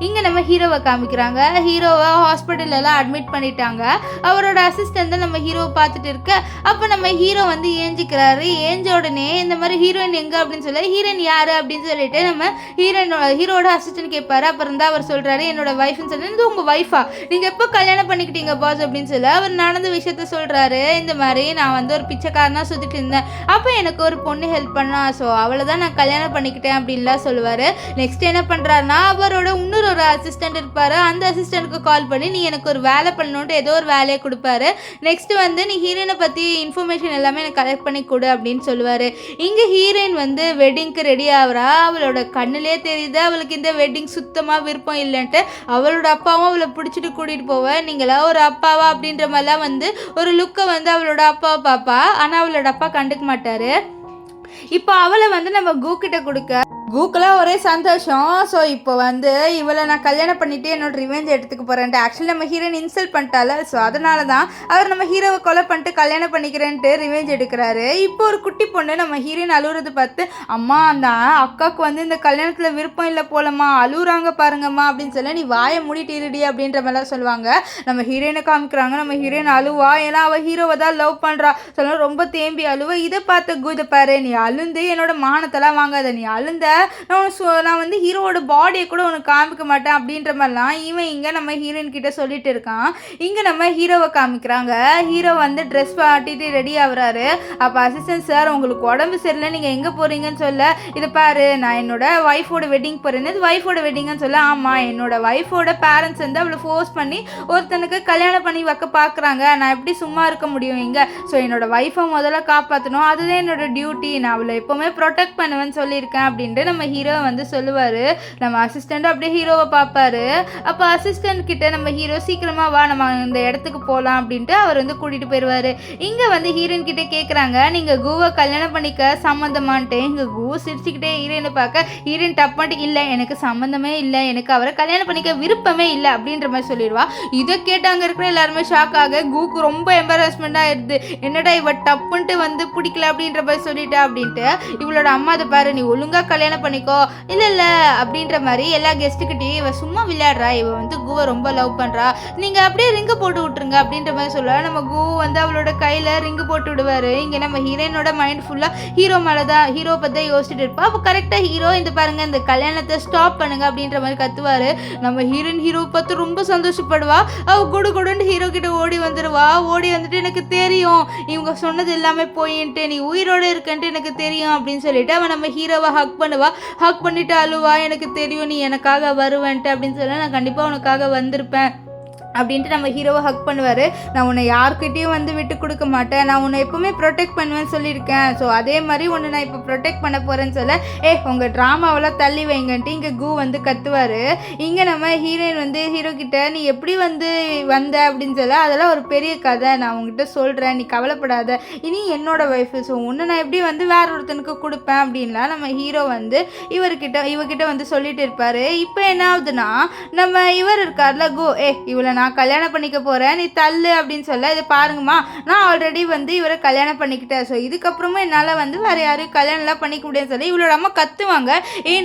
இங்கே நம்ம ஹீரோவை காமிக்கிறாங்க. ஹீரோவை ஹாஸ்பிட்டலெல்லாம் அட்மிட் பண்ணிட்டாங்க. அவரோட அசிஸ்டண்ட் தான் நம்ம ஹீரோவை பார்த்துட்டு இருக்க. அப்போ நம்ம ஹீரோ வந்து ஏஞ்சிக்கிறாரு. ஏஞ்ச உடனே இந்த மாதிரி ஹீரோயின் எங்கே அப்படின்னு சொல்ல, ஹீரோயின் யார் அப்படின்னு சொல்லிட்டு நம்ம ஹீரோட அசிஸ்டன்ட் கேட்பாரு. அப்புறம் தான் அவர் சொல்கிறாரு, என்னோட ஒய்ஃப்னு சொல்லி, இது உங்கள் ஒய்ஃபா, நீங்கள் எப்போ கல்யாணம் பண்ணிக்கிட்டீங்க பாஸ் அப்படின்னு சொல்ல, அவர் நடந்த விஷயத்த சொல்கிறாரு. இந்த மாதிரி நான் வந்து ஒரு பிச்சைக்காரனாக சுற்றிட்டு இருந்தேன், அப்போ எனக்கு ஒரு பொண்ணு ஹெல்ப் பண்ணா, ஸோ அவளை தான் நான் கல்யாணம் பண்ணிக்கிட்டேன் அப்படின்லாம் சொல்லுவார். நெக்ஸ்ட் என்ன பண்ணுறாருனா, அவரோட இன்னொரு அசிஸ்டண்ட் இருப்பார். அந்த அசிஸ்டண்ட்டுக்கு கால் பண்ணி, நீ எனக்கு ஒரு வேலை பண்ணணுன்ட்டு ஏதோ ஒரு வேலையை கொடுப்பாரு. நெக்ஸ்ட் வந்து நீ ஹீரோயினை பற்றி இன்ஃபர்மேஷன் எல்லாமே எனக்கு கலெக்ட் பண்ணி கொடு அப்படின்னு சொல்லுவார். இங்கே ஹீரோயின் வந்து வெட்டிங்க்கு ரெடி ஆகிறா. அவளோட கண்ணிலே தெரியுது அவளுக்கு இந்த வெட்டிங் சுத்தமாக விருப்பம் இல்லைன்ட்டு. அவளோட அப்பாவும் அவளை பிடிச்சிட்டு கூட்டிகிட்டு போவேன், நீங்களா ஒரு அப்பாவா அப்படின்ற மாதிரிலாம் வந்து ஒரு லுக்கை வந்து அவளோட அப்பாவை பார்ப்பா. ஆனால் அவளோட அப்பா கண்டுக்க மாட்டார். இப்போ அவளை வந்து நம்ம கூக்கிட்ட கொடுக்க, கூக்கெல்லாம் ஒரே சந்தோஷம். ஸோ இப்போ வந்து இவளை நான் கல்யாணம் பண்ணிவிட்டு என்னோட ரிவெஞ்ச் எடுத்துக்க போகிறேன்ட்டு ஆக்சுவலி நம்ம ஹீரோயின் இன்சல்ட் பண்ணிட்டால. ஸோ அதனால தான் அவர் நம்ம ஹீரோவை கொலை பண்ணிட்டு கல்யாணம் பண்ணிக்கிறேன்ட்டு ரிவெஞ்ச் எடுக்கிறாரு. இப்போ ஒரு குட்டி பொண்ணு நம்ம ஹீரோயின் அழுகுறது பார்த்து, அம்மா அந்த அக்காவுக்கு வந்து இந்த கல்யாணத்தில் விருப்பம் இல்லை போலம்மா, அழுகுறாங்க பாருங்கம்மா அப்படின்னு சொல்லி நீ வாயை மூடிட்டு இருடி அப்படின்ற மாதிரிலாம் சொல்லுவாங்க. நம்ம ஹீரோயினை காமிக்கிறாங்க. நம்ம ஹீரோயின் அழுவா, ஏன்னா அவள் ஹீரோவை தான் லவ் பண்ணுறா. சொல்ல ரொம்ப தேம்பி அழுவா. இதை பார்த்து இதை பாரு, நீ அழுந்து என்னோட மானத்தெல்லாம் வாங்காத, நீ அழுந்த நான் வந்து ஹீரோவோட பாடியை கூட உனக்கு காமிக்க மாட்டேன் அப்படின்ற மாதிரிலாம் இவன் இங்கே நம்ம ஹீரோயின் கிட்ட சொல்லிட்டு இருக்கான். இங்கே நம்ம ஹீரோவை காமிக்கிறாங்க. ஹீரோ வந்து ட்ரெஸ் மாட்டிட்டு ரெடி ஆகுறாரு. அப்போ அசிஸ்டன்ட் சார் உங்களுக்கு உடம்பு சரியில்லை, நீங்கள் எங்கே போகிறீங்கன்னு சொல்ல, இதை பாரு நான் என்னோட ஒய்ஃபோட வெட்டிங் போகிறேன். இது ஒய்ஃபோட வெட்டிங்கன்னு சொல்ல, ஆமாம் என்னோட ஒய்ஃபோட பேரண்ட்ஸ் வந்து அவளை ஃபோர்ஸ் பண்ணி ஒருத்தனுக்கு கல்யாணம் பண்ணி வைக்க பார்க்குறாங்க, நான் எப்படி சும்மா இருக்க முடியும் இங்கே. ஸோ என்னோட ஒய்ஃபை முதல்ல காப்பாற்றணும், அதுதான் என்னோட டியூட்டி, நான் அவளை எப்போவுமே ப்ரொடெக்ட் பண்ணுவேன்னு சொல்லியிருக்கேன் அப்படின்ட்டு நம்ம ஹீரோ வந்து சொல்லுவார். நம்ம அசிஸ்டண்ட் அப்படியே ஹீரோவை பார்ப்பாரு. அப்போ அசிஸ்டண்ட் கிட்ட நம்ம ஹீரோ சீக்கிரமா வா நம்ம இந்த இடத்துக்கு போகலாம் அப்படின்ட்டு அவர் வந்து கூட்டிகிட்டு போயிடுவார். இங்கே வந்து ஹீரோயின் கிட்டே கேட்குறாங்க, நீங்கள் கூவை கல்யாணம் பண்ணிக்க சம்மந்தமான்ட்டு. இங்கே கூ சிரிச்சுக்கிட்டே ஹீரோயினை பார்க்க ஹீரோயின் டப்பாட்டி, இல்லை எனக்கு சம்மந்தமே இல்லை, எனக்கு அவரை கல்யாணம் பண்ணிக்க விருப்பமே இல்லை அப்படின்ற மாதிரி சொல்லிடுவா. இதை கேட்டாங்க இருக்கிற எல்லாருமே ஷாக் ஆக கூக்கு ரொம்ப எம்பராஸ்மெண்ட் ஆயிடுது. என்னடா இவ டப்புன்ட்டு வந்து பிடிக்கல அப்படின்ற மாதிரி சொல்லிட்டா அப்படின்ட்டு. இவளோட அம்மா அதை பாரு, நீ ஒழுங்காக கல்யாணம் பண்ணிக்கோ, இல்லை அப்படின்ற மாதிரி எல்லா கெஸ்ட்டுக்கிட்டையும் இவ சும்மா விளையாடுறா, இவ வந்து கூவை ரொம்ப லவ் பண்ணுறா, நீங்கள் அப்படியே ரிங்கு போட்டு விட்டுருங்க அப்படின்ற மாதிரி சொல்ல நம்ம கூ வந்து அவளோட கையில் ரிங்கு போட்டு விடுவார். இங்கே நம்ம ஹீரோயினோட மைண்ட் ஃபுல்லாக ஹீரோ மேலே தான், ஹீரோ பற்றி தான் யோசிச்சுட்டு இருப்பா. அப்போ கரெக்டாக ஹீரோ இந்த பாருங்க இந்த கல்யாணத்தை ஸ்டாப் பண்ணுங்க அப்படின்ற மாதிரி கத்துவார். நம்ம ஹீரோயின் ஹீரோ பார்த்து ரொம்ப சந்தோஷப்படுவா. அவள் குடு குடுன்னு ஹீரோ கிட்ட ஓடி வந்துடுவா. ஓடி வந்துட்டு எனக்கு தெரியும் இவங்க சொன்னது எல்லாமே போயின்ட்டு, நீ உயிரோடு இருக்கன்ட்டு எனக்கு தெரியும் அப்படின்னு சொல்லிட்டு அவன் நம்ம ஹீரோவை ஹக் பண்ணுவா. ஹக் பண்ணிட்டு அழுவா, எனக்கு தெரியும் நீ எனக்காக வருவேன்ட்டு அப்படின்னு சொல்ல, நான் கண்டிப்பாக உனக்காக வந்திருப்பேன் அப்படின்ட்டு நம்ம ஹீரோவை ஹக் பண்ணுவார். நான் உன்னை யார்கிட்டையும் வந்து விட்டு கொடுக்க மாட்டேன், நான் உன்னை எப்போவுமே ப்ரொடெக்ட் பண்ணுவேன்னு சொல்லியிருக்கேன், ஸோ அதே மாதிரி உன்னை நான் இப்போ ப்ரொடெக்ட் பண்ண போகிறேன்னு சொல்ல, உங்கள் ட்ராமாவெல்லாம் தள்ளி வைங்கன்ட்டு இங்கே கூ வந்து கத்துவார். இங்கே நம்ம ஹீரோயின் வந்து ஹீரோ கிட்ட நீ எப்படி வந்து வந்த அப்படின்னு சொல்ல, அதெல்லாம் ஒரு பெரிய கதை, நான் உங்ககிட்ட சொல்கிறேன், நீ கவலைப்படாத, இனி என்னோட ஒய்ஃபு, ஸோ உன்னை நான் எப்படி வந்து வேற ஒருத்தனுக்கு கொடுப்பேன் அப்படின்லாம் நம்ம ஹீரோ வந்து இவர்கிட்ட வந்து சொல்லிட்டு இருப்பார். இப்போ என்ன ஆகுதுன்னா நம்ம இவர் இருக்கார்ல கூ, இவளை நான் கல்யாணம் பண்ணிக்க போகிறேன், நீ தள்ளு அப்படின்னு சொல்ல, இது பாருங்கம்மா நான் ஆல்ரெடி வந்து இவரை கல்யாணம் பண்ணிக்கிட்டேன், ஸோ இதுக்கப்புறமா என்னால் வந்து வேறு யாரையும் கல்யாணம்லாம் பண்ணிக்க முடியாதுன்னு சொல்லி இவளோட அம்மா கத்துவாங்க.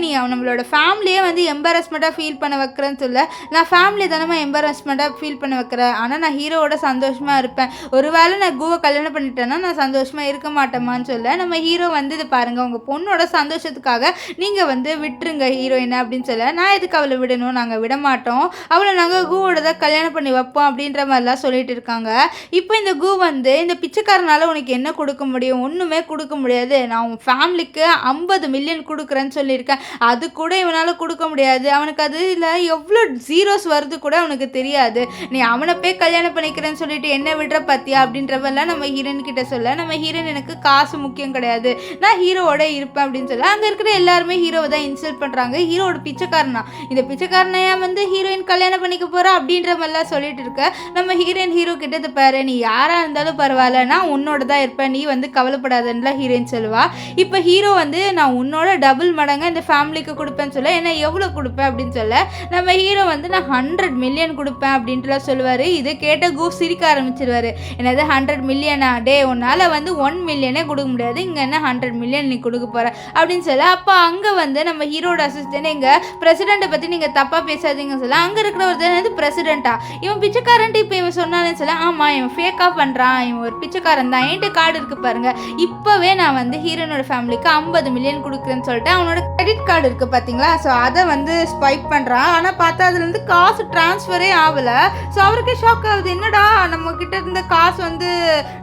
நீ நம்மளோட ஃபேமிலியே வந்து எம்பாரஸ்மெண்ட்டாக ஃபீல் பண்ண வைக்கிறேன்னு சொல்ல, நான் ஃபேமிலி தானே எம்பாரஸ்மெண்ட்டாக ஃபீல் பண்ண வைக்கிறேன், ஆனால் நான் ஹீரோவோட சந்தோஷமாக இருப்பேன், ஒருவேளை நான் கூவை கல்யாணம் பண்ணிட்டேன்னா நான் சந்தோஷமாக இருக்க மாட்டேமான்னு சொல்ல, நம்ம ஹீரோ வந்து இது பாருங்கள் உங்கள் பொண்ணோட சந்தோஷத்துக்காக நீங்கள் வந்து விட்டுருங்க ஹீரோயினை அப்படின்னு சொல்ல, நான் எதுக்கு அவளை விடணும், நாங்கள் விட மாட்டோம், அவளை நாங்கள் கூவோட தான் கல்யாணம் பண்ணி வைப்போம் அப்படின்ற மாதிரிலாம் சொல்லிட்டு இருக்காங்க. இப்போ இந்த கூ வந்து இந்த பிச்சைக்காரனால உனக்கு என்ன கொடுக்க முடியும், ஒன்றுமே கொடுக்க முடியாது, நான் உன் ஃபேமிலிக்கு 50 மில்லியன் கொடுக்குறேன்னு சொல்லியிருக்கேன், அது கூட இவனால் கொடுக்க முடியாது, அவனுக்கு அதில் எவ்வளோ ஜீரோஸ் வருது கூட அவனுக்கு தெரியாது, நீ அவனை போய் கல்யாணம் பண்ணிக்கிறேன்னு சொல்லிட்டு என்ன விடுற பத்தியா அப்படின்ற மாதிரிலாம் நம்ம ஹீரோயின் கிட்ட சொல்ல, நம்ம ஹீரோயின் எனக்கு காசு முக்கியம் கிடையாது, நான் ஹீரோவோட இருப்பேன் அப்படின்னு சொல்ல, அங்கே இருக்கிற எல்லாருமே ஹீரோவை தான் இன்சல்ட் பண்ணுறாங்க. ஹீரோவோட பிச்சைக்காரனா, இந்த பிச்சைக்காரனையா வந்து ஹீரோயின் கல்யாணம் பண்ணிக்க போகிறா அப்படின்ற மாதிரிலாம் சொல்லிட்டு இருக்க, நம்ம ஹீரோயின் ஹீரோ கிட்ட பாரு நீ யாரா இருந்தாலும் பரவாயில்ல, நான் உன்னோட தான் இருப்பேன், நீ வந்து கவலைப்படாதன்னு ஹீரோயின் சொல்லுவா. இப்போ ஹீரோ வந்து நான் உன்னோட டபுள் மடங்கு இந்த ஃபேமிலிக்கு கொடுப்பேன்னு சொல்ல, என்ன எவ்வளோ கொடுப்பேன் அப்படின்னு சொல்ல, நம்ம ஹீரோ வந்து நான் 100 மில்லியன் கொடுப்பேன் அப்படின்ட்டுலாம் சொல்லுவார். இதை கேட்ட கூ சிரிக்க ஆரம்பிச்சிருவாரு. என்னது 100 மில்லியனா, உன்னால் வந்து 1 மில்லியனே கொடுக்க முடியாது, இங்கே என்ன 100 மில்லியன் நீ கொடுக்க போகிற அப்படின்னு சொல்ல, அப்போ அங்கே வந்து நம்ம ஹீரோட அசிஸ்டன்ட் எங்கள் பிரசிடெண்ட்டை பற்றி நீங்கள் தப்பாக பேசாதீங்கன்னு சொல்ல, அங்கே இருக்கிறவர் என்னது பிரசிடெண்ட்டா, இவன் பிச்சைக்காரன்ட்டு இப்போ இவன் சொன்னானே சொல்ல, ஆமாம் இவன் ஃபேக்காக பண்ணுறான், இவன் ஒரு பிச்சைக்காரன் தான், என்கிட்ட கார்டு இருக்குது பாருங்கள், இப்போவே நான் வந்து ஹீரோனோட ஃபேமிலிக்கு 50 மில்லியன் கொடுக்குறேன்னு சொல்லிட்டு அவனோட கிரெடிட் கார்டு இருக்குது பார்த்தீங்களா, ஸோ அதை வந்து ஸ்வைப் பண்ணுறான். ஆனால் பார்த்தா அதுலேருந்து காசு ட்ரான்ஸ்ஃபரே ஆகலை. ஸோ அவருக்கே ஷாக் ஆகுது, என்னடா நம்ம கிட்ட இருந்த காசு வந்து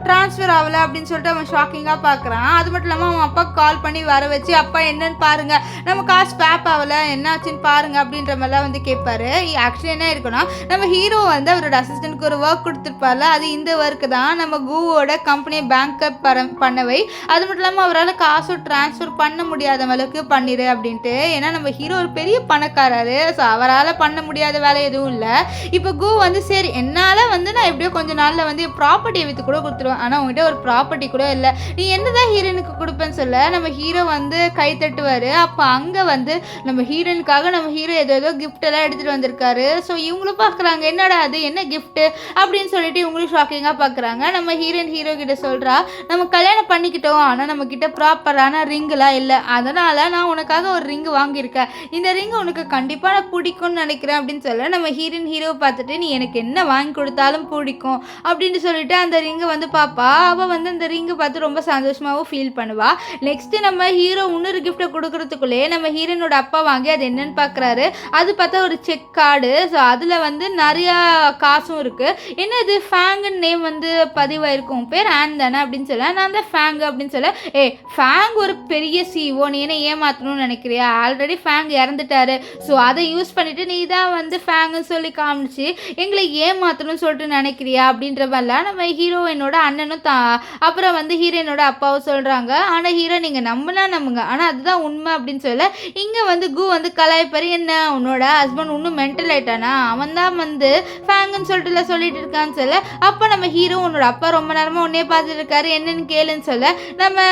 ட்ரான்ஸ்ஃபர் ஆகலை அப்படின்னு சொல்லிட்டு அவன் ஷாக்கிங்காக பார்க்குறான். அது மட்டும் இல்லாமல் அவன் அப்பாவுக்கு கால் பண்ணி வர வச்சு, அப்பா என்னன்னு பாருங்கள், நம்ம காசு ஸ்வாப் ஆகலை, என்னாச்சுன்னு பாருங்கள் அப்படின்ற மாதிரிலாம் வந்து கேட்பாரு. ஆக்சுவலி என்ன இருக்குன்னா நம்ம ஹீரோ ஹீரோ வந்து அவரோட அசிஸ்டன்ட்க்கு ஒரு ஒர்க் கொடுத்துருப்பார்ல, அது இந்த ஒர்க்கு தான் நம்ம கூவோட கம்பெனியை பேக்கப் பண்ணவை. அது மட்டும் இல்லாமல் அவரால் காசும் ட்ரான்ஸ்ஃபர் பண்ண முடியாத அளவுக்கு பண்ணிடு அப்படின்ட்டு. ஏன்னா நம்ம ஹீரோ ஒரு பெரிய பணக்காரரு. ஸோ அவரால் பண்ண முடியாத வேலை எதுவும் இல்லை. இப்போ கூ வந்து சரி என்னால் வந்து நான் எப்படியோ கொஞ்சம் நாளில் வந்து என் ப்ராப்பர்ட்டியை விற்று கூட கொடுத்துருவேன். ஆனால் உங்ககிட்ட ஒரு ப்ராப்பர்ட்டி கூட இல்லை, நீ என்னதான் ஹீரோனுக்கு கொடுப்பேன்னு சொல்ல நம்ம ஹீரோ வந்து கை தட்டுவார். அப்போ அங்கே வந்து நம்ம ஹீரோனுக்காக நம்ம ஹீரோ ஏதோ கிஃப்ட் எல்லாம் எடுத்துகிட்டு வந்திருக்காரு. ஸோ இவங்களும் பார்க்குறாங்க என்னடா அது என்ன கிஃப்ட்டு அப்படின்னு சொல்லிட்டு இவங்களும் ஷாக்கிங்காக பார்க்குறாங்க. நம்ம ஹீரோ கிட்ட சொல்கிறா, நம்ம கல்யாணம் பண்ணிக்கிட்டோம், ஆனால் நம்ம கிட்ட ப்ராப்பரான ரிங்குலாம் இல்லை, அதனால் நான் உனக்காக ஒரு ரிங்கு வாங்கியிருக்கேன், இந்த ரிங்கு உனக்கு கண்டிப்பாக நான் பிடிக்கும்னு நினைக்கிறேன் அப்படின்னு சொல்ல நம்ம ஹீரோவை பார்த்துட்டு நீ எனக்கு என்ன வாங்கி கொடுத்தாலும் பிடிக்கும் அப்படின்னு சொல்லிட்டு அந்த ரிங்கை வந்து பாப்பா. அவள் வந்து அந்த ரிங்கை பார்த்து ரொம்ப சந்தோஷமாகவும் ஃபீல் பண்ணுவா. நெக்ஸ்ட்டு நம்ம ஹீரோ இன்னொரு கிஃப்ட்டை கொடுக்கறதுக்குள்ளேயே நம்ம ஹீரோனோட அப்பா வாங்கி அது என்னன்னு பார்க்குறாரு. அது பார்த்தா ஒரு செக் கார்டு. ஸோ அதில் வந்து நிறையா காசும் இருக்குது. என்ன இது ஃபேங்குன்னு நேம் வந்து பதிவாயிருக்கும், பேர் ஆன் தானே அப்படின்னு சொல்ல நான் தான் ஃபேங்கு அப்படின்னு சொல்ல ஃபேங் ஒரு பெரிய சிஓ, நீ என்ன ஏமாற்றணும்னு நினைக்கிறியா, ஆல்ரெடி ஃபேங் இறந்துட்டாரு, ஸோ அதை யூஸ் பண்ணிவிட்டு நீ தான் வந்து ஃபேங்குன்னு சொல்லி காமிச்சு எங்களை ஏமாற்றணும்னு சொல்லிட்டு நினைக்கிறியா அப்படின்ற மாதிரிலாம் நம்ம ஹீரோயினோட அண்ணனும் அப்புறம் வந்து ஹீரோயினோட அப்பாவும் சொல்கிறாங்க. ஆனால் ஹீரோ நீங்கள் நம்புங்க, ஆனால் அதுதான் உண்மை அப்படின்னு சொல்ல இங்கே வந்து கூ வந்து கலாய்ப்பாரு. என்ன உன்னோட ஹஸ்பண்ட் இன்னும் மென்டல் ஆயிட்டானா, அவன் தான் வந்து ஃபேங்குன்னு சொல்லிட்டு சொல்லிட்டு இருக்கான்னு சொல்ல அப்போ நம்ம ஹீரோ உன்னோட அப்பா ரொம்ப நேரமாக உன்னே பார்த்துட்டு இருக்காரு என்னன்னு கேளுன்னு சொல்ல நம்ம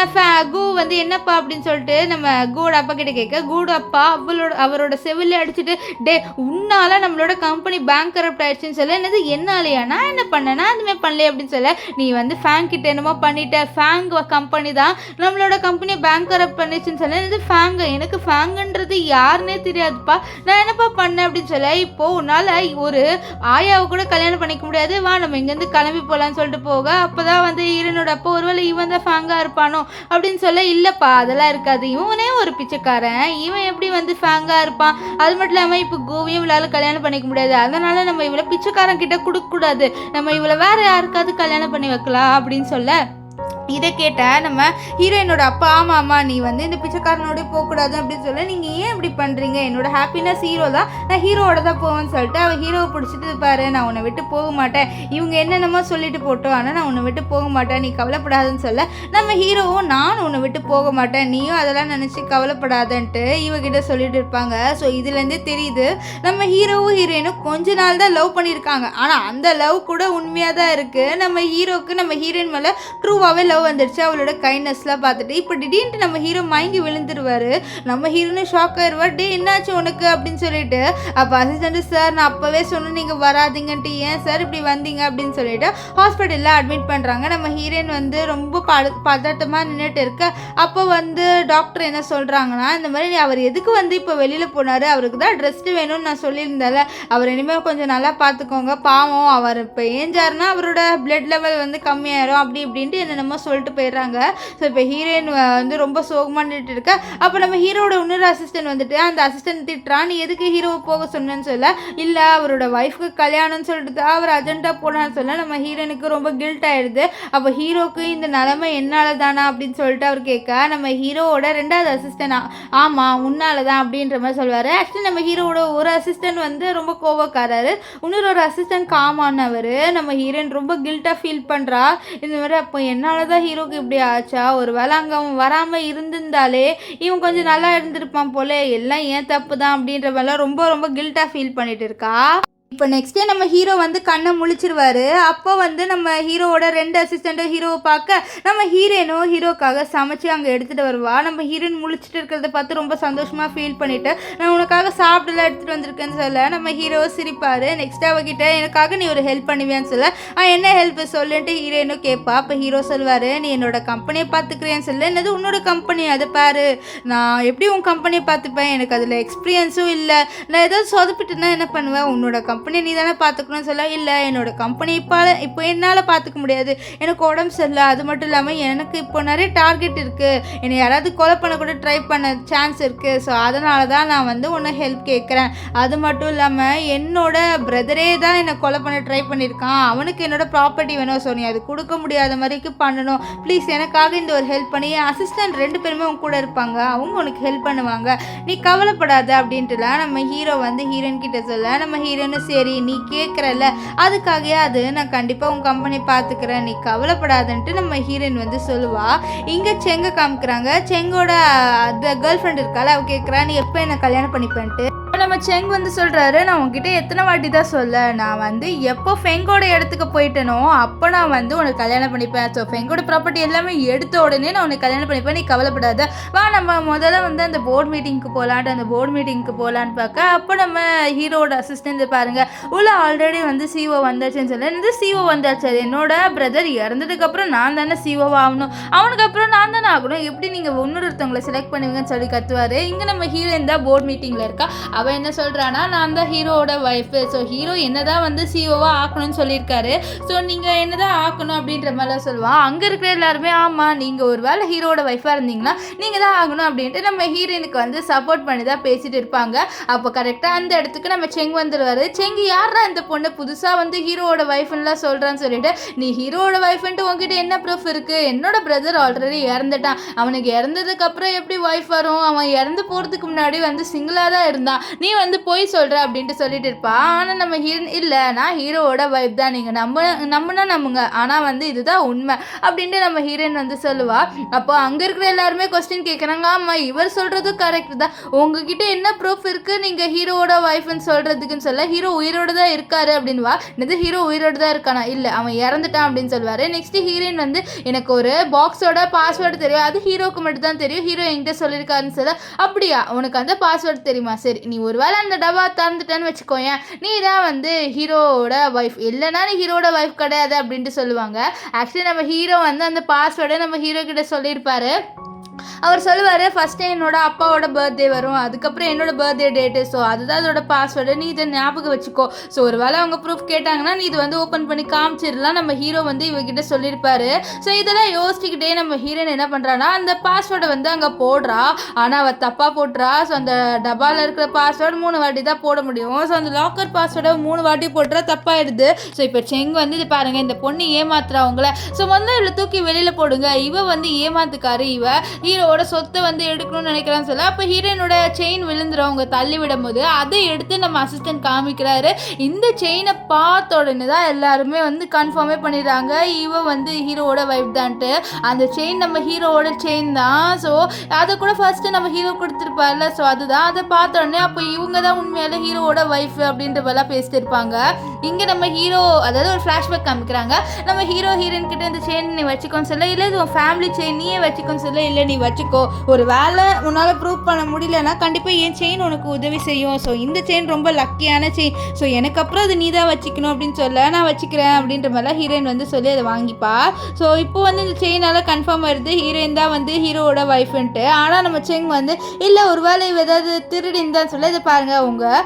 கூ வந்து என்னப்பா அப்படின்னு சொல்லிட்டு நம்ம கூட அப்பா கிட்ட கேட்க கூட அப்பா அவரோட செவில அடிச்சுட்டு டே உன்னால நம்மளோட கம்பெனி பேங்க் கரப்ட் ஆயிடுச்சுன்னு சொல்ல என்னது என்னாலையா, நான் என்ன பண்ணேன்னா அதுமே பண்ணல அப்படின்னு சொல்ல நீ வந்து ஃபேங் கிட்ட என்னமோ பண்ணிட்ட, ஃபேங் கம்பெனி தான் நம்மளோட கம்பெனி பேங்க் கரப்ட் பண்ணிச்சுன்னு சொல்ல இது ஃபேங்கு, எனக்கு ஃபேங்குன்றது யாருன்னே தெரியாதுப்பா, நான் என்னப்பா பண்ணேன் அப்படின்னு சொல்ல இப்போ உன்னால் ஒரு ஆயாவை கூட கல்யாணம் பண்ணிக்க முடியாது, வா நம்ம இங்கேருந்து கிளம்பி போகலான்னு சொல்லிட்டு போக அப்போ தான் வந்து ஈரனோட அப்போ ஒருவேளை இவன் தான் ஃபேங்காக இருப்பானோ அப்படின்னு சொல்ல இல்லைப்பா அதெல்லாம் இருக்காது, இவனே ஒரு பிச்சைக்காரன், இவன் எப்படி வந்து ஃபேங்காக இருப்பான், அது மட்டும் இல்லாமல் இப்போ கோவியும் இவளால் கல்யாணம் பண்ணிக்க முடியாது, அதனால் நம்ம இவளை பிச்சைக்காரன் கிட்ட கொடுக்கக்கூடாது, நம்ம இவளை வேற யாருக்காவது கல்யாணம் பண்ணி வைக்கலாம் அப்படின்னு சொல்ல இதை கேட்ட நம்ம ஹீரோயினோட அப்பா ஆமாம்மா நீ வந்து இந்த பிச்சைக்காரனோட போகக்கூடாது அப்படின்னு சொல்ல நீங்கள் ஏன் இப்படி பண்ணுறீங்க, என்னோட ஹாப்பினஸ் ஹீரோ தான், நான் ஹீரோவோட தான் போவேன்னு சொல்லிட்டு அவள் ஹீரோவை பிடிச்சிட்டு பாரு நான் உன்னை விட்டு போக மாட்டேன், இவங்க என்னென்னமோ சொல்லிட்டு போட்டோம் ஆனால் நான் உன்னை விட்டு போக மாட்டேன், நீ கவலைப்படாதுன்னு சொல்ல நம்ம ஹீரோவும் நானும் உன்னை விட்டு போக மாட்டேன், நீயும் அதெல்லாம் நினச்சி கவலைப்படாதன்ட்டு இவகிட்ட சொல்லிட்டு இருப்பாங்க. ஸோ இதுலேருந்தே தெரியுது நம்ம ஹீரோவும் ஹீரோயினும் கொஞ்ச நாள் தான் லவ் பண்ணியிருக்காங்க, ஆனால் அந்த லவ் கூட உண்மையாக தான் இருக்குது. நம்ம ஹீரோவுக்கு நம்ம ஹீரோயின் மேலே ட்ரூவாகவே லவ் வந்துடுச்சு அவளோட கைண்ட்னஸ்லாம் பார்த்துட்டு. இப்போ திடீர்னு நம்ம ஹீரோ மயங்கி விழுந்துருவாரு. நம்ம ஹீரோனு ஷாக் ஆயிடுவார். டே என்னாச்சு உனக்கு அப்படின்னு சொல்லிட்டு அப்போ அசிஸ்டன்ட் சார் நான் அப்போவே சொன்னேன் நீங்கள் வராதிங்கன்ட்டு ஏன் சார் இப்படி வந்தீங்க அப்படின்னு சொல்லிட்டு ஹாஸ்பிட்டலில் அட்மிட் பண்ணுறாங்க. நம்ம ஹீரோயின் வந்து ரொம்ப பதட்டமாக நின்றுட்டு இருக்க அப்போ வந்து டாக்டர் என்ன சொல்கிறாங்கன்னா இந்த மாதிரி அவர் எதுக்கு வந்து இப்போ வெளியில் போனார், அவருக்கு தான் ட்ரெஸ்ட்டு வேணும்னு நான் சொல்லியிருந்தால அவர் இனிமேல் கொஞ்சம் நல்லா பார்த்துக்கோங்க, பாவம் அவர் இப்போ ஏஞ்சாருன்னா அவரோட பிளட் லெவல் வந்து கம்மியாயிரும் அப்படி இப்படின்ட்டு என்னென்னமோ சொல்லிட்டு போயிடுறாங்க. ஸோ இப்போ ஹீரோயின் வந்து ரொம்ப சோகமானிட்டு இருக்க அப்போ நம்ம ஹீரோட இன்னொரு அசிஸ்டன்ட் வந்துட்டு அந்த அசிஸ்டன்ட் திட்டுறான், நீ எதுக்கு ஹீரோவை போக சொன்னேன்னு சொல்ல இல்லை அவரோட ஒய்ஃப்க்கு கல்யாணம்னு சொல்லிட்டு தான் அவர் அர்ஜென்ட்டாக போனான்னு சொல்ல நம்ம ஹீரோனுக்கு ரொம்ப கில்ட் ஆயிடுது. அப்போ ஹீரோக்கு இந்த நிலைமை என்னால் தானா அப்படின்னு சொல்லிட்டு அவர் கேட்க நம்ம ஹீரோவோட ரெண்டாவது அசிஸ்டன்ட் ஆமாம் உன்னால தான் அப்படின்ற மாதிரி சொல்லுவார். ஆக்சுவலி நம்ம ஹீரோவோட ஒரு அசிஸ்டன்ட் வந்து ரொம்ப கோவக்காரர், இன்னொரு அசிஸ்டன்ட் காமானவர். நம்ம ஹீரோயின் ரொம்ப கில்ட்டாக ஃபீல் பண்ணுறா. இந்த மாதிரி அப்போ என்னால் தான் ஹீரோக்கு இப்படி ஆச்சா, ஒரு வேளை அங்கே அவன் வராமல் இருந்திருந்தாலே இவன் கொஞ்சம் நல்லா இருந்திருப்பான் போல, எல்லாம் ஏன் தப்பு தான் அப்படின்ற மாதிரிலாம் ரொம்ப ரொம்ப கில்ட்டாக ஃபீல் பண்ணிட்டு இருக்கா. இப்போ நெக்ஸ்ட் டே நம்ம ஹீரோ வந்து கண்ணை முழிச்சிருவாரு. அப்போ வந்து நம்ம ஹீரோவோட ரெண்டு அசிஸ்டண்ட்டும் ஹீரோவை பார்க்க நம்ம ஹீரோயினும் ஹீரோக்காக சமைச்சு அங்கே எடுத்துகிட்டு வருவா. நம்ம ஹீரோயின் முழிச்சிட்டு இருக்கிறத பார்த்து ரொம்ப சந்தோஷமாக ஃபீல் பண்ணிவிட்டு நான் உனக்காக சாப்பிடலாம் எடுத்துகிட்டு வந்திருக்கேன்னு சொல்ல நம்ம ஹீரோவை சிரிப்பார். நெக்ஸ்ட் அவகிட்ட எனக்காக நீ ஒரு ஹெல்ப் பண்ணுவியான்னு சொல்ல என்ன ஹெல்ப் சொல்லுன்ட்டு ஹீரோயினும் கேட்பா. அப்போ ஹீரோ சொல்வார், நீ என்னோட கம்பெனியை பார்த்துக்கிறேன்னு சொல்ல என்னது உன்னோட கம்பெனி, அதை பாரு நான் எப்படி உன் கம்பெனியை பார்த்துப்பேன், எனக்கு அதில் எக்ஸ்பீரியன்ஸும் இல்லை, நான் ஏதாவது சொதப்பிட்டுனா என்ன பண்ணுவேன், உன்னோட கம்பெனி நீ தானே பார்த்துக்கணும்னு சொல்ல இல்லை என்னோட கம்பெனி இப்போ என்னால் பார்த்துக்க முடியாது, எனக்கு உடம்பு சரியில்லை, அது மட்டும் இல்லாமல் எனக்கு இப்போ நிறைய டார்கெட் இருக்குது, என்னை யாராவது கொலை பண்ண கூட ட்ரை பண்ண சான்ஸ் இருக்குது, ஸோ அதனால தான் நான் வந்து உன்னை ஹெல்ப் கேட்குறேன், அது மட்டும் இல்லாமல் என்னோட பிரதரே தான் என்னை கொலை பண்ண ட்ரை பண்ணியிருக்கான், அவனுக்கு என்னோட ப்ராப்பர்ட்டி வேணும், ஸோ நீ அது கொடுக்க முடியாத மாதிரிக்கு பண்ணணும், ப்ளீஸ் எனக்காக இந்த ஒரு ஹெல்ப் பண்ணி அசிஸ்டன்ட் 2 பேருமே உன் கூட இருப்பாங்க, அவங்க உனக்கு ஹெல்ப் பண்ணுவாங்க, நீ கவலைப்படாத அப்படின்ட்டுலாம் நம்ம ஹீரோ வந்து ஹீரோயின் கிட்ட சொல்ல நம்ம ஹீரோயின் சரி நீ கேட்குறல்ல அதுக்காகவே அது நான் கண்டிப்பாக உன் கம்பெனி பார்த்துக்கிறேன், நீ கவலைப்படாதன்ட்டு நம்ம ஹீரோயின் வந்து சொல்லுவா. இங்கே செங்கை காமிக்கிறாங்க. செங்கோட கேர்ள் ஃப்ரெண்ட் இருக்கால, அவ கேட்குறா நீ எப்போ என்ன கல்யாணம் பண்ணிப்பேன்ட்டு. நம்ம செங் வந்து சொல்கிறாரு, நான் உங்ககிட்ட எத்தனை வாட்டி தான் சொல்ல, நான் வந்து எப்போ ஃபெங்கோட இடத்துக்கு போயிட்டேனோ அப்போ நான் வந்து உனக்கு கல்யாணம் பண்ணிப்பேன். ஸோ ஃபெங்கோட ப்ராப்பர்ட்டி எல்லாமே எடுத்த உடனே நான் உனக்கு கல்யாணம் பண்ணிப்பேன், நீ கவலைப்படாத வா நம்ம முதல்ல வந்து அந்த போர்டு மீட்டிங்க்கு போகலான்ட்டு அந்த போர்டு மீட்டிங்க்கு போகலான்னு பார்க்க அப்போ நம்ம ஹீரோட அசிஸ்டன்ட் பாருங்கள் உள்ள ஆல்ரெடி வந்து சிஓ வந்தாச்சுன்னு சொல்ல, இந்த சிஓ வந்தாச்சு, அது என்னோட பிரதர் இறந்ததுக்கப்புறம் நான் தானே சிஓ ஆகணும், அவனுக்கு அப்புறம் நான் தானே ஆகணும், எப்படி நீங்கள் இன்னொருத்தவங்களை செலக்ட் பண்ணுவீங்கன்னு சொல்லி கத்துவார். இங்கே நம்ம ஹீரோயின் தான் போர்டு மீட்டிங்கில் இருக்கா. அவன் என்ன சொல்கிறான்னா நான் தான் ஹீரோவோட ஒய்ஃபு, ஸோ ஹீரோ என்னதான் வந்து சிஓவாக ஆக்கணும்னு சொல்லியிருக்காரு, ஸோ நீங்கள் என்னதான் ஆக்கணும் அப்படின்ற மாதிரிலாம் சொல்லுவான். அங்கே இருக்கிற எல்லாருமே ஆமாம் நீங்கள் ஒரு வேளை ஹீரோவோட ஒய்ஃபாக இருந்தீங்கன்னா நீங்கள் தான் ஆகணும் அப்படின்ட்டு நம்ம ஹீரோயினுக்கு வந்து சப்போர்ட் பண்ணி தான் பேசிட்டு இருப்பாங்க. அப்போ கரெக்டாக அந்த இடத்துக்கு நம்ம செங் வந்துடுவார். செங்கு யாரா இந்த பொண்ணு புதுசாக வந்து ஹீரோவோட ஒய்ஃப்னுலாம் சொல்கிறான்னு சொல்லிட்டு, நீ ஹீரோவோட ஒய்ஃப்ன்ட்டு உங்ககிட்ட என்ன ப்ரூஃப் இருக்குது, என்னோட பிரதர் ஆல்ரெடி இறந்துட்டான், அவனுக்கு இறந்ததுக்கப்புறம் எப்படி ஒய்ஃப் வரும், அவன் இறந்து போகிறதுக்கு முன்னாடி வந்து சிங்கிளாக தான் இருந்தான், நீ வந்து போய் சொல்கிற அப்படின்ட்டு சொல்லிட்டு இருப்பா. ஆனால் நம்ம இல்லை நான் ஹீரோவோட வைஃப் தான், நீங்கள் நம்புனா நம்புங்க, ஆனால் வந்து இதுதான் உண்மை அப்படின்ட்டு நம்ம ஹீரோயின் வந்து சொல்லுவா. அப்போ அங்கே இருக்கிற எல்லாருமே கொஸ்டின் கேட்குறாங்க. ஆமாம் இவர் சொல்கிறதும் கரெக்ட் தான், உங்ககிட்ட என்ன ப்ரூஃப் இருக்குது நீங்கள் ஹீரோவோட ஒய்ஃப்னு சொல்கிறதுக்குன்னு சொல்ல, ஹீரோ உயிரோடு தான் இருக்காரு அப்படின்வா. இது ஹீரோ உயிரோடு தான் இருக்கானா, இல்லை அவன் இறந்துட்டான் அப்படின்னு சொல்லுவார். நெக்ஸ்ட்டு ஹீரோயின் வந்து எனக்கு ஒரு பாக்ஸோட பாஸ்வேர்டு தெரியும், அது ஹீரோக்கு மட்டும் தான் தெரியும், ஹீரோ என்கிட்ட சொல்லியிருக்காருன்னு சொல்ல, அப்படியா உனக்கு அந்த பாஸ்வேர்டு தெரியுமா, சரி நீ ஒரு வேளை அந்த டப்பா திறந்துட்டேன்னு வச்சுக்கோயேன், நீ தான் வந்து ஹீரோவோட ஒய்ஃப், இல்லைனா நீ ஹீரோட ஒய்ஃப் கிடையாது அப்படின்ட்டு சொல்லுவாங்க. ஆக்சுவலி நம்ம ஹீரோ வந்து அந்த பாஸ்வேர்டை நம்ம ஹீரோ கிட்ட சொல்லியிருப்பாரு. அவர் சொல்லுவார் ஃபஸ்ட்டு என்னோட அப்பாவோட பர்த்டே வரும், அதுக்கப்புறம் என்னோட பர்த்டே டேட்டு, ஸோ அதுதான் அதோட பாஸ்வேர்டு, நீ இதை ஞாபகம் வச்சுக்கோ, ஸோ ஒரு வேளை அவங்க ப்ரூஃப் கேட்டாங்கன்னா நீ இது வந்து ஓப்பன் பண்ணி காமிச்சிடலாம் நம்ம ஹீரோ வந்து இவகிட்ட சொல்லியிருப்பாரு. ஸோ இதெல்லாம் யோசிச்சுக்கிட்டே நம்ம ஹீரோயின் என்ன பண்ணுறான்னா அந்த பாஸ்வேர்டை வந்து அங்கே போடுறா. ஆனால் அவள் தப்பாக போட்டுறா. ஸோ அந்த டப்பாவில் இருக்கிற பாஸ்வேர்டு 3 வாட்டி தான் போட முடியும். ஸோ அந்த லாக்கர் பாஸ்வேர்டை 3 வாட்டி போட்டுறா, தப்பாயிடுது. ஸோ இப்போ செங் வந்து இது பாருங்கள் இந்த பொண்ணு ஏமாத்துறா அவங்கள, ஸோ முதல்ல இவளை தூக்கி வெளியில் போடுங்க, இவ வந்து ஏமாத்துக்காரு, இவ ஹீரோவோட சொத்தை வந்து எடுக்கணும்னு நினைக்கிறான்னு சொல்ல, அப்போ ஹீரோயினோட செயின் விழுந்துரும் அவங்க தள்ளி விடும் போது, அதை எடுத்து நம்ம அசிஸ்டன்ட் காமிக்கிறாரு. இந்த செயினை பார்த்த உடனே தான் எல்லாருமே வந்து கன்ஃபார்மே பண்ணிடுறாங்க இவ வந்து ஹீரோவோட வைஃப் தான்ட்டு. அந்த செயின் நம்ம ஹீரோவோட செயின் தான். ஸோ அதை கூட ஃபர்ஸ்ட்டு நம்ம ஹீரோ கொடுத்துருப்பார்ல, ஸோ அதுதான். அதை பார்த்த உடனே அப்போ இவங்க தான் உண்மையால ஹீரோவோட ஒய்ஃப் அப்படின்றவெல்லாம் பேசிட்டு இருப்பாங்க. இங்கே நம்ம ஹீரோ அதாவது ஒரு ஃப்ளாஷ்பேக் காமிக்கிறாங்க. நம்ம ஹீரோ ஹீரோயின் கிட்ட இந்த செயின் நீ வச்சுக்கோன்னு சொல்ல, இல்லை இது உன் ஃபேமிலி செயின் நீயே வச்சுக்கோன்னு சொல்ல, இல்லை நீ வச்சுக்கோ, ஒரு வேலை உன்னால் ப்ரூவ் பண்ண முடியலன்னா கண்டிப்பாக என் செயின் உனக்கு உதவி செய்யும், ஸோ இந்த செயின் ரொம்ப லக்கியான செயின், ஸோ எனக்கு அப்புறம் அது நீ தான் வச்சுக்கணும் அப்படின்னு சொல்ல, நான் வச்சுக்கிறேன் அப்படின்ற மாதிரிலாம் ஹீரோயின் வந்து சொல்லி அதை வாங்கிப்பா. ஸோ இப்போ வந்து இந்த செயினால் கன்ஃபார்ம் ஆயிடுது ஹீரோயின் தான் வந்து ஹீரோவோட ஒய்ஃப்ன்ட்டு. ஆனால் நம்ம செங் வந்து இல்லை ஒரு வேலை ஏதாவது திருடின்னு தான் சொல்ல, இதை பாருங்கள் உங்கள்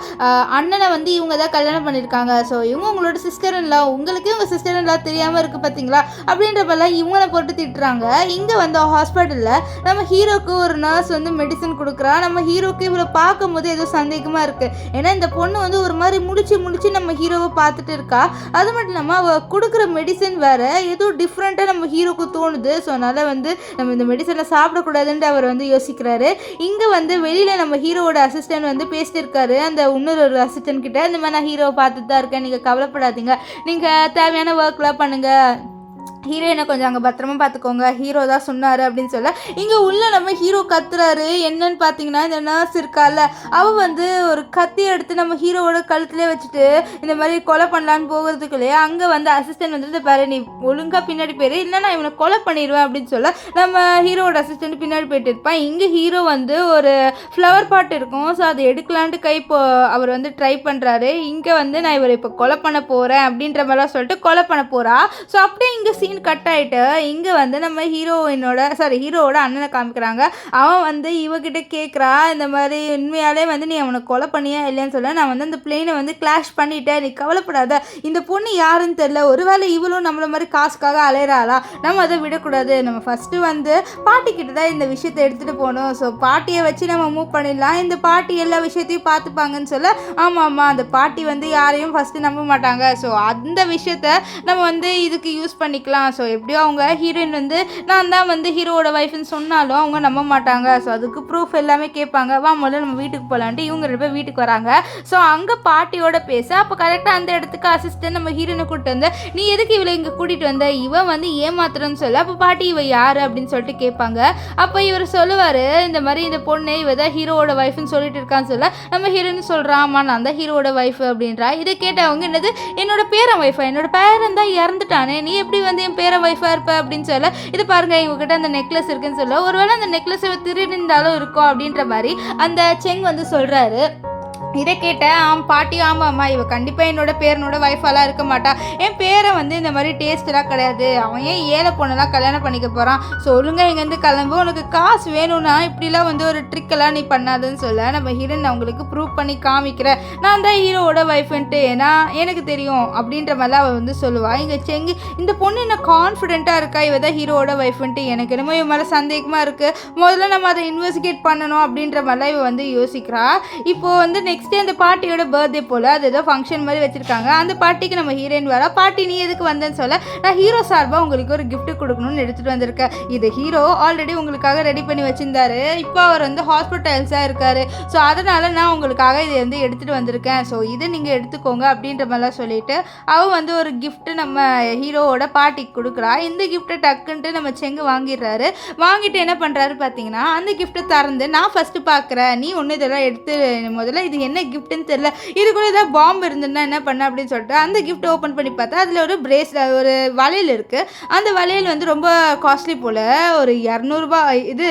அண்ணனை வந்து இவங்க தான் கல்யாணம் பண்ணியிருக்காங்க, ஸோ இவங்க உங்களோட சிஸ்டர் இல்லா, உங்களுக்கு உங்கள் சிஸ்டர் இல்லா தெரியாமல் இருக்குது பார்த்தீங்களா அப்படின்றப்பெல்லாம் இவங்களை போட்டு திட்டுறாங்க. இங்கே வந்து ஹாஸ்பிட்டலில் நம்ம ஹீரோக்கு ஒரு நர்ஸ் வந்து மெடிசன் கொடுக்குறா. நம்ம ஹீரோக்கு இவளை பார்க்கும் போது ஏதோ சந்தேகமாக இருக்குது, ஏன்னா இந்த பொண்ணு வந்து ஒரு மாதிரி முடிச்சு நம்ம ஹீரோவை பார்த்துட்டு இருக்கா. அது மட்டும் இல்லாமல் அவள் கொடுக்குற மெடிசன் வேறு ஏதோ டிஃப்ரெண்ட்டாக நம்ம ஹீரோக்கு தோணுது. ஸோ அதனால் வந்து நம்ம இந்த மெடிசனை சாப்பிடக்கூடாதுன்ட்டு அவர் வந்து யோசிக்கிறாரு. இங்கே வந்து வெளியில் நம்ம ஹீரோவோட அசிஸ்டன்ட் வந்து பேசிட்டு இருக்காரு அந்த இன்னொரு அசிஸ்டன்ட் கிட்ட, இந்த மாதிரி நான் ஹீரோவை பார்த்துட்டு தான் இருக்கேன், நீங்கள் கவலைப்படாதீங்க, நீங்கள் தேவையான ஒர்க்லாம் பண்ணுங்கள், ஹீரோயினை கொஞ்சம் அங்கே பத்திரமா பார்த்துக்கோங்க, ஹீரோ தான் சொன்னார் அப்படின்னு சொல்ல, இங்கே உள்ள நம்ம ஹீரோ கத்துறாரு. என்னன்னு பார்த்தீங்கன்னா இந்த நர்ஸ் இருக்கால அவள் வந்து ஒரு கத்தி எடுத்து நம்ம ஹீரோவோட கழுத்துலேயே வச்சுட்டு இந்த மாதிரி கொலை பண்ணலான்னு போகிறதுக்குள்ளேயே அங்கே வந்து அசிஸ்டன்ட் வந்துட்டு பாரு நீ ஒழுங்காக பின்னாடி போயிரு, இல்லைன்னா இவனை கொலை பண்ணிடுவேன் அப்படின்னு சொல்ல நம்ம ஹீரோவோட அசிஸ்டன்ட் பின்னாடி போயிட்டு இருப்பான். இங்கே ஹீரோ வந்து ஒரு ஃப்ளவர் பாட் இருக்கும், ஸோ அதை எடுக்கலான்ட்டு அவர் வந்து ட்ரை பண்ணுறாரு. இங்கே வந்து நான் இவரை இப்போ கொலை பண்ண போகிறேன் அப்படின்ற மாதிரிலாம் சொல்லிட்டு கொலை பண்ண போகிறா. ஸோ அப்படியே இங்கே சீன் கட் ஆகிட்டு இங்கே வந்து நம்ம ஹீரோவோட அண்ணனை காமிக்கிறாங்க. அவன் வந்து இவகிட்ட கேட்குறா இந்த மாதிரி உண்மையாலே வந்து நீ அவனை கொலை பண்ணியா இல்லைன்னு சொல்ல, நான் வந்து அந்த பிளேனை வந்து கிளாஷ் பண்ணிட்டேன், நீ கவலைப்படாத, இந்த பொண்ணு யாருன்னு தெரில, ஒருவேளை இவளும் நம்மள மாதிரி காசுக்காக அலையிறாளா, நம்ம அதை விடக்கூடாது, நம்ம ஃபஸ்ட்டு வந்து பாட்டிக்கிட்ட தான் இந்த விஷயத்தை எடுத்துகிட்டு போகணும், ஸோ பாட்டியை வச்சு நம்ம மூவ் பண்ணிடலாம், இந்த பாட்டி எல்லா விஷயத்தையும் பார்த்துப்பாங்கன்னு சொல்ல, ஆமாம் அந்த பாட்டி வந்து யாரையும் ஃபஸ்ட்டு நம்ப மாட்டாங்க, ஸோ அந்த விஷயத்த நம்ம வந்து இதுக்கு யூஸ் பண்ணிக்கலாம் தான். ஸோ எப்படியோ அவங்க ஹீரோயின் வந்து நான் தான் வந்து ஹீரோவோட ஒய்ஃப்னு சொன்னாலும் அவங்க நம்ப மாட்டாங்க. ஸோ அதுக்கு ப்ரூஃப் எல்லாமே கேட்பாங்க. வா முதல்ல நம்ம வீட்டுக்கு போகலான்ட்டு இவங்க 2 பேர் வீட்டுக்கு வராங்க. ஸோ அங்கே பாட்டியோட பேச அப்போ கரெக்டாக அந்த இடத்துக்கு அசிஸ்டன்ட் நம்ம ஹீரோயினை கூப்பிட்டு வந்து நீ எதுக்கு இவளை இங்கே கூட்டிகிட்டு வந்த, இவன் வந்து ஏமாத்துறன்னு சொல்ல. அப்போ பாட்டி இவ யார் அப்படின்னு சொல்லிட்டு கேட்பாங்க. அப்போ இவர் சொல்லுவார் இந்த மாதிரி இந்த பொண்ணு இவ தான் ஹீரோவோட ஒய்ஃப்னு சொல்லிட்டு இருக்கான்னு சொல்ல நம்ம ஹீரோயின் சொல்கிறான் ஆமா நான் தான் ஹீரோவோட ஒய்ஃப் அப்படின்றா. இதை கேட்டவங்க என்னது என்னோட பேரன் ஒய்ஃபா, என்னோட பேரன் தான் இறந்துட்டானே, நீ எப்படி வந்து என் பேரன் ஒய்ஃபா இருப்ப அப்படின்னு சொல்ல இது பாருங்க இவங்ககிட்ட அந்த நெக்லஸ் இருக்குன்னு சொல்ல ஒருவேளை அந்த நெக்லஸ் திருடிருந்தாலும் இருக்கும் அப்படின்ற மாதிரி அந்த செங் வந்து சொல்கிறாரு. இதை கேட்டேன் பாட்டி ஆமாம்மா இவ கண்டிப்பாக என்னோட பேரனோட ஒய்ஃபாலாம் இருக்க மாட்டா, என் பேரை வந்து இந்த மாதிரி டேஸ்டெலாம் கிடையாது, அவன் ஏன் ஏழை பொண்ணெல்லாம் கல்யாணம் பண்ணிக்க போகிறான், ஸோ ஒழுங்காக இங்கேருந்து கிளம்பு, உனக்கு காசு வேணும்னா இப்படிலாம் வந்து ஒரு ட்ரிக்கெல்லாம் நீ பண்ணாதுன்னு சொல்ல நம்ம ஹீரோயின் அவங்களுக்கு ப்ரூவ் பண்ணி காமிக்கிறேன் நான் தான் ஹீரோவோட ஒய்ஃப்ன்ட்டு ஏன்னா எனக்கு தெரியும் அப்படின்ற மாதிரிலாம் அவள் வந்து சொல்லுவாள். இங்கே செங்கி இந்த பொண்ணு என்ன கான்ஃபிடென்ட்டாக இருக்கா இவ தான் ஹீரோவோட ஒய்ஃப்ன்ட்டு, எனக்கு என்னமோ இவன் மேலே சந்தேகமாக இருக்குது, முதல்ல நம்ம அதை இன்வெஸ்டிகேட் பண்ணணும் அப்படின்ற மாதிரிலாம் இவ வந்து யோசிக்கிறா. இப்போது வந்து நெக்ஸ்ட் அந்த பாட்டியோட பர்த்டே போல் அது ஏதோ ஃபங்க்ஷன் மாதிரி வச்சுருக்காங்க. அந்த பாட்டிக்கு நம்ம ஹீரோயின் வரா. பாட்டி நீ எதுக்கு வந்தேன்னு சொல்ல நான் ஹீரோ சார்பாக உங்களுக்கு ஒரு கிஃப்ட் கொடுக்கணும்னு எடுத்துகிட்டு வந்திருக்கேன், இது ஹீரோ ஆல்ரெடி உங்களுக்காக ரெடி பண்ணி வச்சுருந்தாரு, இப்போ அவர் வந்து ஹாஸ்பிட்டல்ஸாக இருக்கார், ஸோ அதனால் நான் உங்களுக்காக இதை வந்து எடுத்துகிட்டு வந்திருக்கேன், ஸோ இதை நீங்கள் எடுத்துக்கோங்க அப்படின்ற மாதிரிலாம் சொல்லிவிட்டு அவள் வந்து ஒரு கிஃப்ட்டு நம்ம ஹீரோவோட பாட்டிக்கு கொடுக்குறா. இந்த கிஃப்ட்டை டக்குன்ட்டு நம்ம செங்கு வாங்கிடுறாரு. வாங்கிட்டு என்ன பண்ணுறாரு பார்த்தீங்கன்னா அந்த கிஃப்ட்டை திறந்து நான் ஃபஸ்ட்டு பார்க்குறேன், நீ ஒன்று இதெல்லாம் எடுத்து முதல்ல இது என்ன கிஃப்ட்னு தெரியல, இது கூட ஏதாவது பாம்பு இருந்ததுன்னா என்ன பண்ண அப்படின்னு சொல்லிட்டு அந்த கிஃப்ட் ஓப்பன் பண்ணி பார்த்தா அதில் ஒரு ஒரு வளையல் இருக்குது. அந்த வளையல் வந்து ரொம்ப காஸ்ட்லி போல், ஒரு 200 இது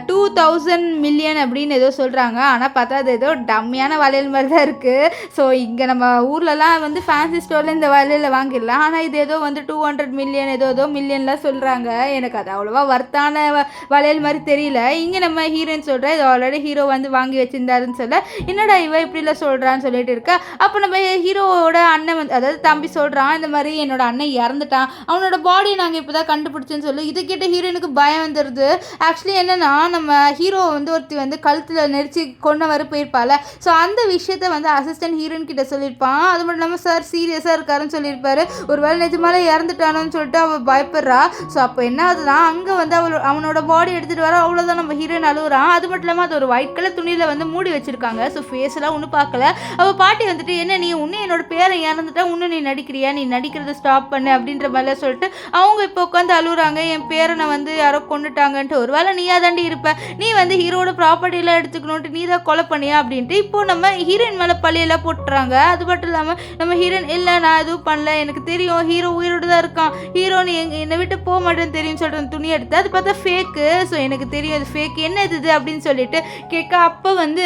2000 மில்லியன் அப்படின்னு ஏதோ சொல்கிறாங்க. ஆனால் பார்த்தா அது ஏதோ டம்மியான வளையல் மாதிரி தான் இருக்குது. ஸோ இங்கே நம்ம ஊர்லலாம் வந்து ஃபேன்சி ஸ்டோரில் இந்த வளையலில் வாங்கிடலாம், ஆனால் இது ஏதோ வந்து 200 மில்லியன் ஏதோ மில்லியன்லாம் சொல்கிறாங்க. எனக்கு அது அவ்வளோவா வர்த்தான வளையல் மாதிரி தெரியல. இங்கே நம்ம ஹீரோயின் சொல்கிறேன் இது ஆல்ரெடி ஹீரோ வந்து வாங்கி வச்சுருந்தாருன்னு சொல்ல என்னடா இவ இப்படிலாம் சொல்கிறான்னு சொல்லிட்டு இருக்கா. அப்போ நம்ம ஹீரோவோட அண்ணன் வந்து அதாவது தம்பி சொல்கிறான் இந்த மாதிரி என்னோட அண்ணன் இறந்துட்டான், அவனோட பாடியை நாங்கள் இப்போ தான் கண்டுபிடிச்சேன்னு சொல்லி இது கேட்ட ஹீரோயினுக்கு பயம் வந்துடுது. ஆக்சுவலி என்னென்னா நம்ம ஹீரோ வந்து ஒருத்தி வந்து கழுத்தில் நெரிச்சு கொண்டவரை போயிருப்பாள். ஸோ அந்த விஷயத்த வந்து அசிஸ்டன்ட் ஹீரோயின் கிட்ட சொல்லியிருப்பான். அது மட்டும் இல்லாமல் சார் சீரியஸாக இருக்காருன்னு சொல்லியிருப்பாரு. ஒரு வேளை நிஜமாலே இறந்துட்டானோன்னு சொல்லிட்டு அவள் பயப்படுறா. ஸோ அப்போ என்ன ஆகுதுன்னா அங்கே வந்து அவனோட பாடி எடுத்துகிட்டு வர அவ்வளோதான் நம்ம ஹீரோயின் அழுகுறான். அது மட்டும் இல்லாமல் அது ஒரு ஒயிட் கலர் துணியில் வந்து மூடி வச்சிருக்காங்க. ஸோ ஃபேஸ் எல்லாம் ஒன்றும் பார்க்கல. அவள் பாட்டி வந்துட்டு என்ன நீ இன்னும் என்னோட பேரை இறந்துட்டா இன்னும் நீ நடிக்கிறியா, நீ நடிக்கிறத ஸ்டாப் பண்ணு அப்படின்ற மாதிரிலாம் சொல்லிட்டு அவங்க இப்போ உட்காந்து அழுகுறாங்க. என் பேரனை வந்து யாரோ கொண்டுட்டாங்கன்ட்டு, ஒரு வேளை நீயா தாண்டி இருப்ப, நீ வந்து ஹீரோட ப்ராப்பர்ட்டியெல்லாம் எடுத்துக்கணுன்ட்டு நீ தான் கொலை பண்ணியா அப்படின்ட்டு இப்போ நம்ம ஹீரோயின் மேலே பழியெல்லாம் போட்டுறாங்க. அது மட்டும் இல்லாமல் நம்ம ஹீரோயின் இல்லை நான் எதுவும் பண்ணல, எனக்கு தெரியும் ஹீரோ உயிரோடு தான் இருக்கான், ஹீரோ நீ என்னை விட்டு போக மாட்டேன்னு தெரியும்னு சொல்லிட்டு துணி எடுத்து அது பார்த்தா ஃபேக்கு, ஸோ எனக்கு தெரியும் அது ஃபேக், என்ன இது அப்படின்னு சொல்லிட்டு கேட்க அப்போ வந்து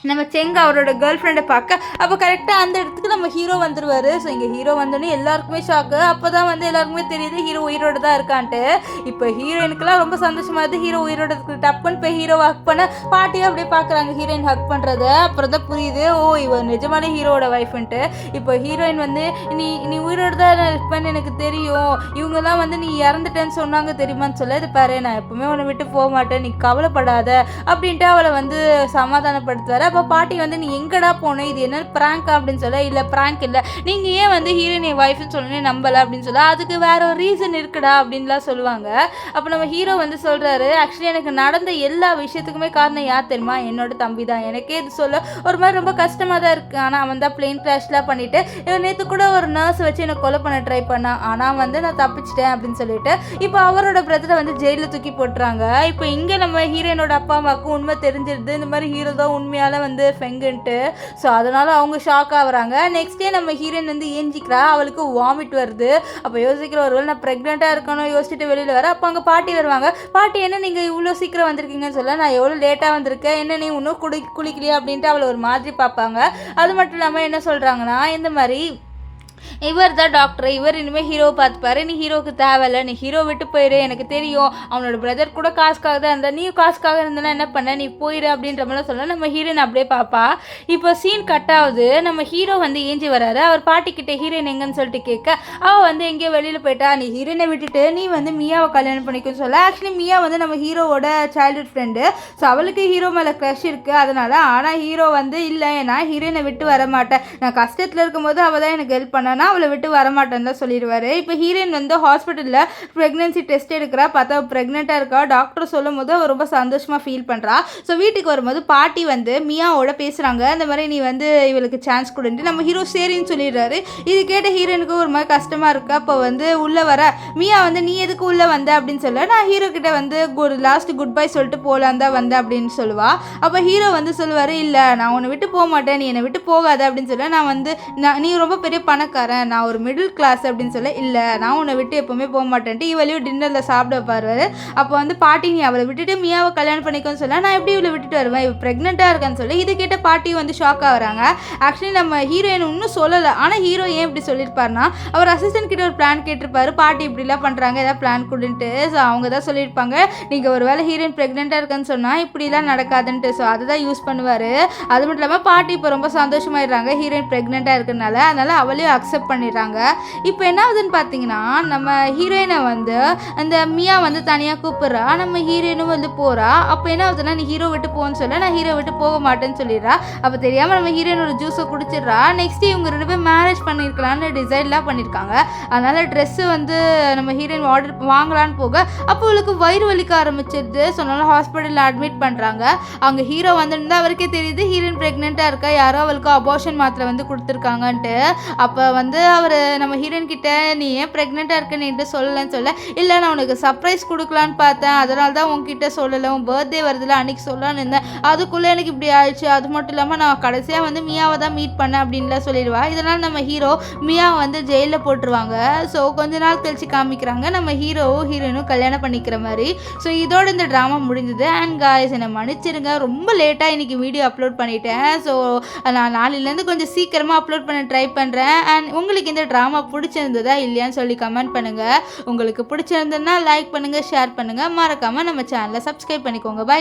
நம்ம செங்க அவரோட கேர்ள் ஃப்ரெண்டை பார்க்க அப்போ கரெக்டாக அந்த இடத்துக்கு நம்ம ஹீரோ வந்துடுவார். ஸோ இங்கே ஹீரோ வந்தோடனே எல்லாருக்குமே ஷாக்கு. அப்போ தான் வந்து எல்லாருக்குமே தெரியுது ஹீரோ உயிரோடு தான் இருக்கான்ட்டு. இப்போ ஹீரோயினுக்குலாம் ரொம்ப சந்தோஷமாக இருக்குது, ஹீரோ உயிரோட இருக்கு. டப்புன்னு போய் ஹீரோ ஹக் பண்ண பாட்டியாக அப்படியே பார்க்குறாங்க ஹீரோயின் ஹக் பண்ணுறது. அப்புறம் தான் புரியுது ஓ இவன் நிஜமான ஹீரோவோட ஒய்ஃப்ன்ட்டு. இப்போ ஹீரோயின் வந்து நீ உயிரோடு தான் இருப்பேன்னு எனக்கு தெரியும், இவங்கெல்லாம் வந்து நீ இறந்துட்டேன்னு சொன்னாங்க தெரியுமான்னு சொல்ல இது பாரு நான் எப்பவுமே உன்னை விட்டு போக மாட்டேன், நீ கவலைப்படாத அப்படின்ட்டு அவளை வந்து சமாதானப்படுத்துவார். அப்போ பாட்டி வந்து நீ எங்கடா போனேன், இது என்ன ப்ராங்க் அப்படின்னு சொல்ல இல்லை ப்ராங்க் இல்லை, நீங்கள் ஏன் வந்து ஹீரோயின் என் ஒய்ஃப்னு சொல்லி நம்பலை அப்படின்னு சொல்ல அதுக்கு வேற ஒரு ரீசன் இருக்குடா அப்படின்லாம் சொல்லுவாங்க. அப்போ நம்ம ஹீரோ வந்து சொல்கிறாரு ஆக்சுவலி எனக்கு நடந்த எல்லா விஷயத்துக்குமே காரணம் யார் தெரியுமா, என்னோட தம்பி தான், எனக்கே இது சொல்ல ஒரு மாதிரி ரொம்ப கஷ்டமாக தான் இருக்குது. ஆனால் அவன் தான் பிளேன் கிராஷ்லாம் பண்ணிவிட்டு நேற்று கூட ஒரு நர்ஸ் வச்சு என்னை கொலை பண்ண ட்ரை பண்ணான், ஆனால் வந்து நான் தப்பிச்சிட்டேன் அப்படின்னு சொல்லிட்டு இப்போ அவரோட பிரதரை வந்து ஜெயிலில் தூக்கி போட்டுறாங்க. இப்போ இங்கே நம்ம ஹீரோயினோட அப்பா அம்மாவுக்கு உண்மை தெரிஞ்சிருது இந்த மாதிரி ஹீரோ தான் உண்மையால வந்து ஃபெங்குன்ட்டு. ஸோ அதனால் அவங்க ஷாக் ஆகுறாங்க. நெக்ஸ்ட் டே நம்ம ஹீரோயின் வந்து ஏஞ்சிக்கிறா, அவளுக்கு வாமிட் வருது. அப்போ யோசிக்கிற ஒருவேளை நான் ப்ரெக்னெண்ட்டாக இருக்கணும் யோசிச்சுட்டு வெளியில் வர அப்போ அங்கே பாட்டி வருவாங்க. பாட்டி என்ன நீங்கள் இவ்வளோ சீக்கிரம் வந்திருக்கீங்கன்னு சொல்ல நான் எவ்வளோ லேட்டாக வந்திருக்கேன், என்ன நீ இன்னும் குளிக்கலையா அப்படின்ட்டு அவளை ஒரு மாதிரி பார்ப்பாங்க. அது மட்டும் இல்லாமல் என்ன சொல்கிறாங்கன்னா இந்த மாதிரி இவர் தான் டாக்டர், இவர் இனிமேல் ஹீரோவை பார்த்துப்பாரு, நீ ஹீரோவுக்கு தேவையில்லை, நீ ஹீரோ விட்டு போயிடு, எனக்கு தெரியும் அவனோட பிரதர் கூட காசுக்காக தான் இருந்தா, நீ காசுக்காக இருந்தனா என்ன பண்ண, நீ போயிடு அப்படின்ற மாதிரி சொல்ல நம்ம ஹீரோயின் அப்படியே பார்ப்பா. இப்போ சீன் கட் ஆகுது. நம்ம ஹீரோ வந்து ஏஞ்சி வராரு. அவர் பாட்டிக்கிட்ட ஹீரோயின் எங்கன்னு சொல்லிட்டு கேட்க அவள் வந்து எங்கேயோ வெளியில் போயிட்டா, நீ ஹீரோயினை விட்டுட்டு நீ வந்து மியாவை கல்யாணம் பண்ணிக்குன்னு சொல்ல. ஆக்சுவலி மியா வந்து நம்ம ஹீரோவோட சைல்ட்ஹுட் ஃப்ரெண்டு. ஸோ அவளுக்கு ஹீரோ மேலே க்ரஷ் இருக்குது அதனால். ஆனால் ஹீரோ வந்து இல்லை நான் ஹீரோயினை விட்டு வர மாட்டேன், நான் கஷ்டத்தில் இருக்கும்போது அவள் தான் எனக்கு ஹெல்ப் பண்ணா, பண்ணலன்னா அவளை விட்டு வரமாட்டேன்னு தான் சொல்லிடுவார். இப்போ ஹீரோயின் வந்து ஹாஸ்பிட்டலில் ப்ரெக்னென்சி டெஸ்ட் எடுக்கிறா, பார்த்தா ப்ரெக்னெண்ட்டாக இருக்கா. டாக்டர் சொல்லும் போது அவள் ரொம்ப சந்தோஷமாக ஃபீல் பண்ணுறா. ஸோ வீட்டுக்கு வரும்போது பாட்டி வந்து மியாவோட பேசுகிறாங்க, இந்த மாதிரி நீ வந்து இவளுக்கு சான்ஸ் கொடுன்ட்டு. நம்ம ஹீரோ சரின்னு சொல்லிடுறாரு. இது கேட்ட ஹீரோயினுக்கு ஒரு மாதிரி கஷ்டமாக இருக்குது. அப்போ வந்து உள்ளே வர மியா வந்து நீ எதுக்கு உள்ளே வந்த அப்படின்னு சொல்ல, நான் ஹீரோ கிட்ட வந்து ஒரு லாஸ்ட் குட் பை சொல்லிட்டு போகலான் தான் வந்தேன் அப்படின்னு சொல்லுவா. அப்போ ஹீரோ வந்து சொல்லுவார், இல்லை நான் உன்னை விட்டு போக மாட்டேன், நீ என்னை விட்டு போகாத அப்படின்னு சொல்ல. நான் வந்து நீ ரொம்ப பெரிய பணக்காரன், நான் ஒரு மிடில் கிளாஸ் அப்படின்னு சொல்ல, இல்லை நான் உன்னை விட்டு எப்போவுமே போக மாட்டேன்ட்டு இவளையும் டின்னரில் சாப்பிட பாருவார். அப்போ வந்து பாட்டி நீ அவளை விட்டுட்டு மியாவை கல்யாணம் பண்ணிக்கோன்னு சொல்ல, நான் எப்படி இவளை விட்டுட்டு வருவேன், இவள் ப்ரெக்னெண்ட்டாக இருக்கான்னு சொல்லி. இது கேட்ட பாட்டி வந்து ஷாக் ஆகுறாங்க. ஆக்சுவலி நம்ம ஹீரோயின் இன்னும் சொல்லலை, ஆனால் ஹீரோ ஏன் இப்படி சொல்லியிருப்பாருன்னா அவர் அசிஸ்டன்ட் கிட்ட ஒரு பிளான் கேட்டிருப்பாரு, பாட்டி இப்படிலாம் பண்ணுறாங்க ஏதாவது பிளான் கொடுன்ட்டு. ஸோ அவங்க தான் சொல்லியிருப்பாங்க நீங்கள் ஒரு வேளை ஹீரோயின் ப்ரெக்னெண்ட்டாக இருக்குன்னு சொன்னால் இப்படிலாம் நடக்காதுன்ட்டு. ஸோ அதை தான் யூஸ் பண்ணுவார். அது மட்டும் இல்லாமல் பாட்டி இப்போ ரொம்ப சந்தோஷமாயிடுறாங்க ஹீரோயின் ப்ரெக்னெண்ட்டாக இருக்கிறதுனால. அதனால் அவளையும் அக்செப்ட் பண்ணிடுறாங்க. இப்போ என்ன ஆகுதுன்னு பார்த்தீங்கன்னா நம்ம ஹீரோயினை வந்து அந்த மியா வந்து தனியாக கூப்பிட்றா, நம்ம ஹீரோயினும் வந்து போகிறா. அப்போ என்ன ஆகுதுன்னா நீ ஹீரோ விட்டு போன்னு சொல்ல, நான் ஹீரோ விட்டு போக மாட்டேன்னு சொல்லிடுறா. அப்போ தெரியாமல் நம்ம ஹீரோயின் ஒரு ஜூஸை குடிச்சிடுறா. நெக்ஸ்ட் இவங்க 2 பேரும் மேரேஜ் பண்ணியிருக்கலான்னு டிசைட்லாம் பண்ணியிருக்காங்க. அதனால் ட்ரெஸ்ஸு வந்து நம்ம ஹீரோயின் ஆர்டர் வாங்கலான்னு போக அப்போ அவளுக்கு வயிறு வலிக்க ஆரம்பிச்சிருது. சொன்னாலும் ஹாஸ்பிட்டலில் அட்மிட் பண்ணுறாங்க. அவங்க ஹீரோ வந்துருந்தா அவருக்கே தெரியுது ஹீரோயின் ப்ரெக்னெண்ட்டாக இருக்கா, யாரோ அவளுக்கு அபார்ஷன் மாத்திரை வந்து கொடுத்துருக்காங்கன்ட்டு. அப்போ வந்து அவர் நம்ம ஹீரோயின் கிட்ட நீ ஏன் ப்ரெக்னெண்ட்டாக இருக்குன்னு என்கிட்ட சொல்லலைன்னு சொல்ல, இல்லை நான் உனக்கு சர்ப்ரைஸ் கொடுக்கலான்னு பார்த்தேன், அதனால தான் உங்ககிட்ட சொல்லலை, உன் பர்த்டே வருதுல அன்றைக்கி சொல்லலான்னு இருந்தேன், அதுக்குள்ளே எனக்கு இப்படி ஆயிடுச்சு. அது மட்டும் இல்லாமல் நான் கடைசியாக வந்து மியாவை தான் மீட் பண்ணேன் அப்படின்லாம் சொல்லிடுவா. இதனால் நம்ம ஹீரோ மியாவை வந்து ஜெயிலில் போட்டுருவாங்க. ஸோ கொஞ்ச நாள் கழிச்சு காமிக்கிறாங்க நம்ம ஹீரோவும் ஹீரோயினும் கல்யாணம் பண்ணிக்கிற மாதிரி. ஸோ இதோட இந்த ட்ராமா முடிஞ்சுது. அண்ட் காய்ஸ் என்னை மன்னிச்சிருங்க, ரொம்ப லேட்டாக இன்றைக்கி வீடியோ அப்லோட் பண்ணிட்டேன். ஸோ நான் நாளையிலேருந்து கொஞ்சம் சீக்கிரமாக அப்லோட் பண்ண ட்ரை பண்ணுறேன். அண்ட் உங்களுக்கு இந்த ட்ராமா பிடிச்சிருந்ததா இல்லையான்னு சொல்லி கமெண்ட் பண்ணுங்கள். உங்களுக்கு பிடிச்சிருந்ததுன்னா லைக் பண்ணுங்கள், ஷேர் பண்ணுங்கள், மறக்காமல் நம்ம சேனலை சப்ஸ்கிரைப் பண்ணிக்கோங்க. பை.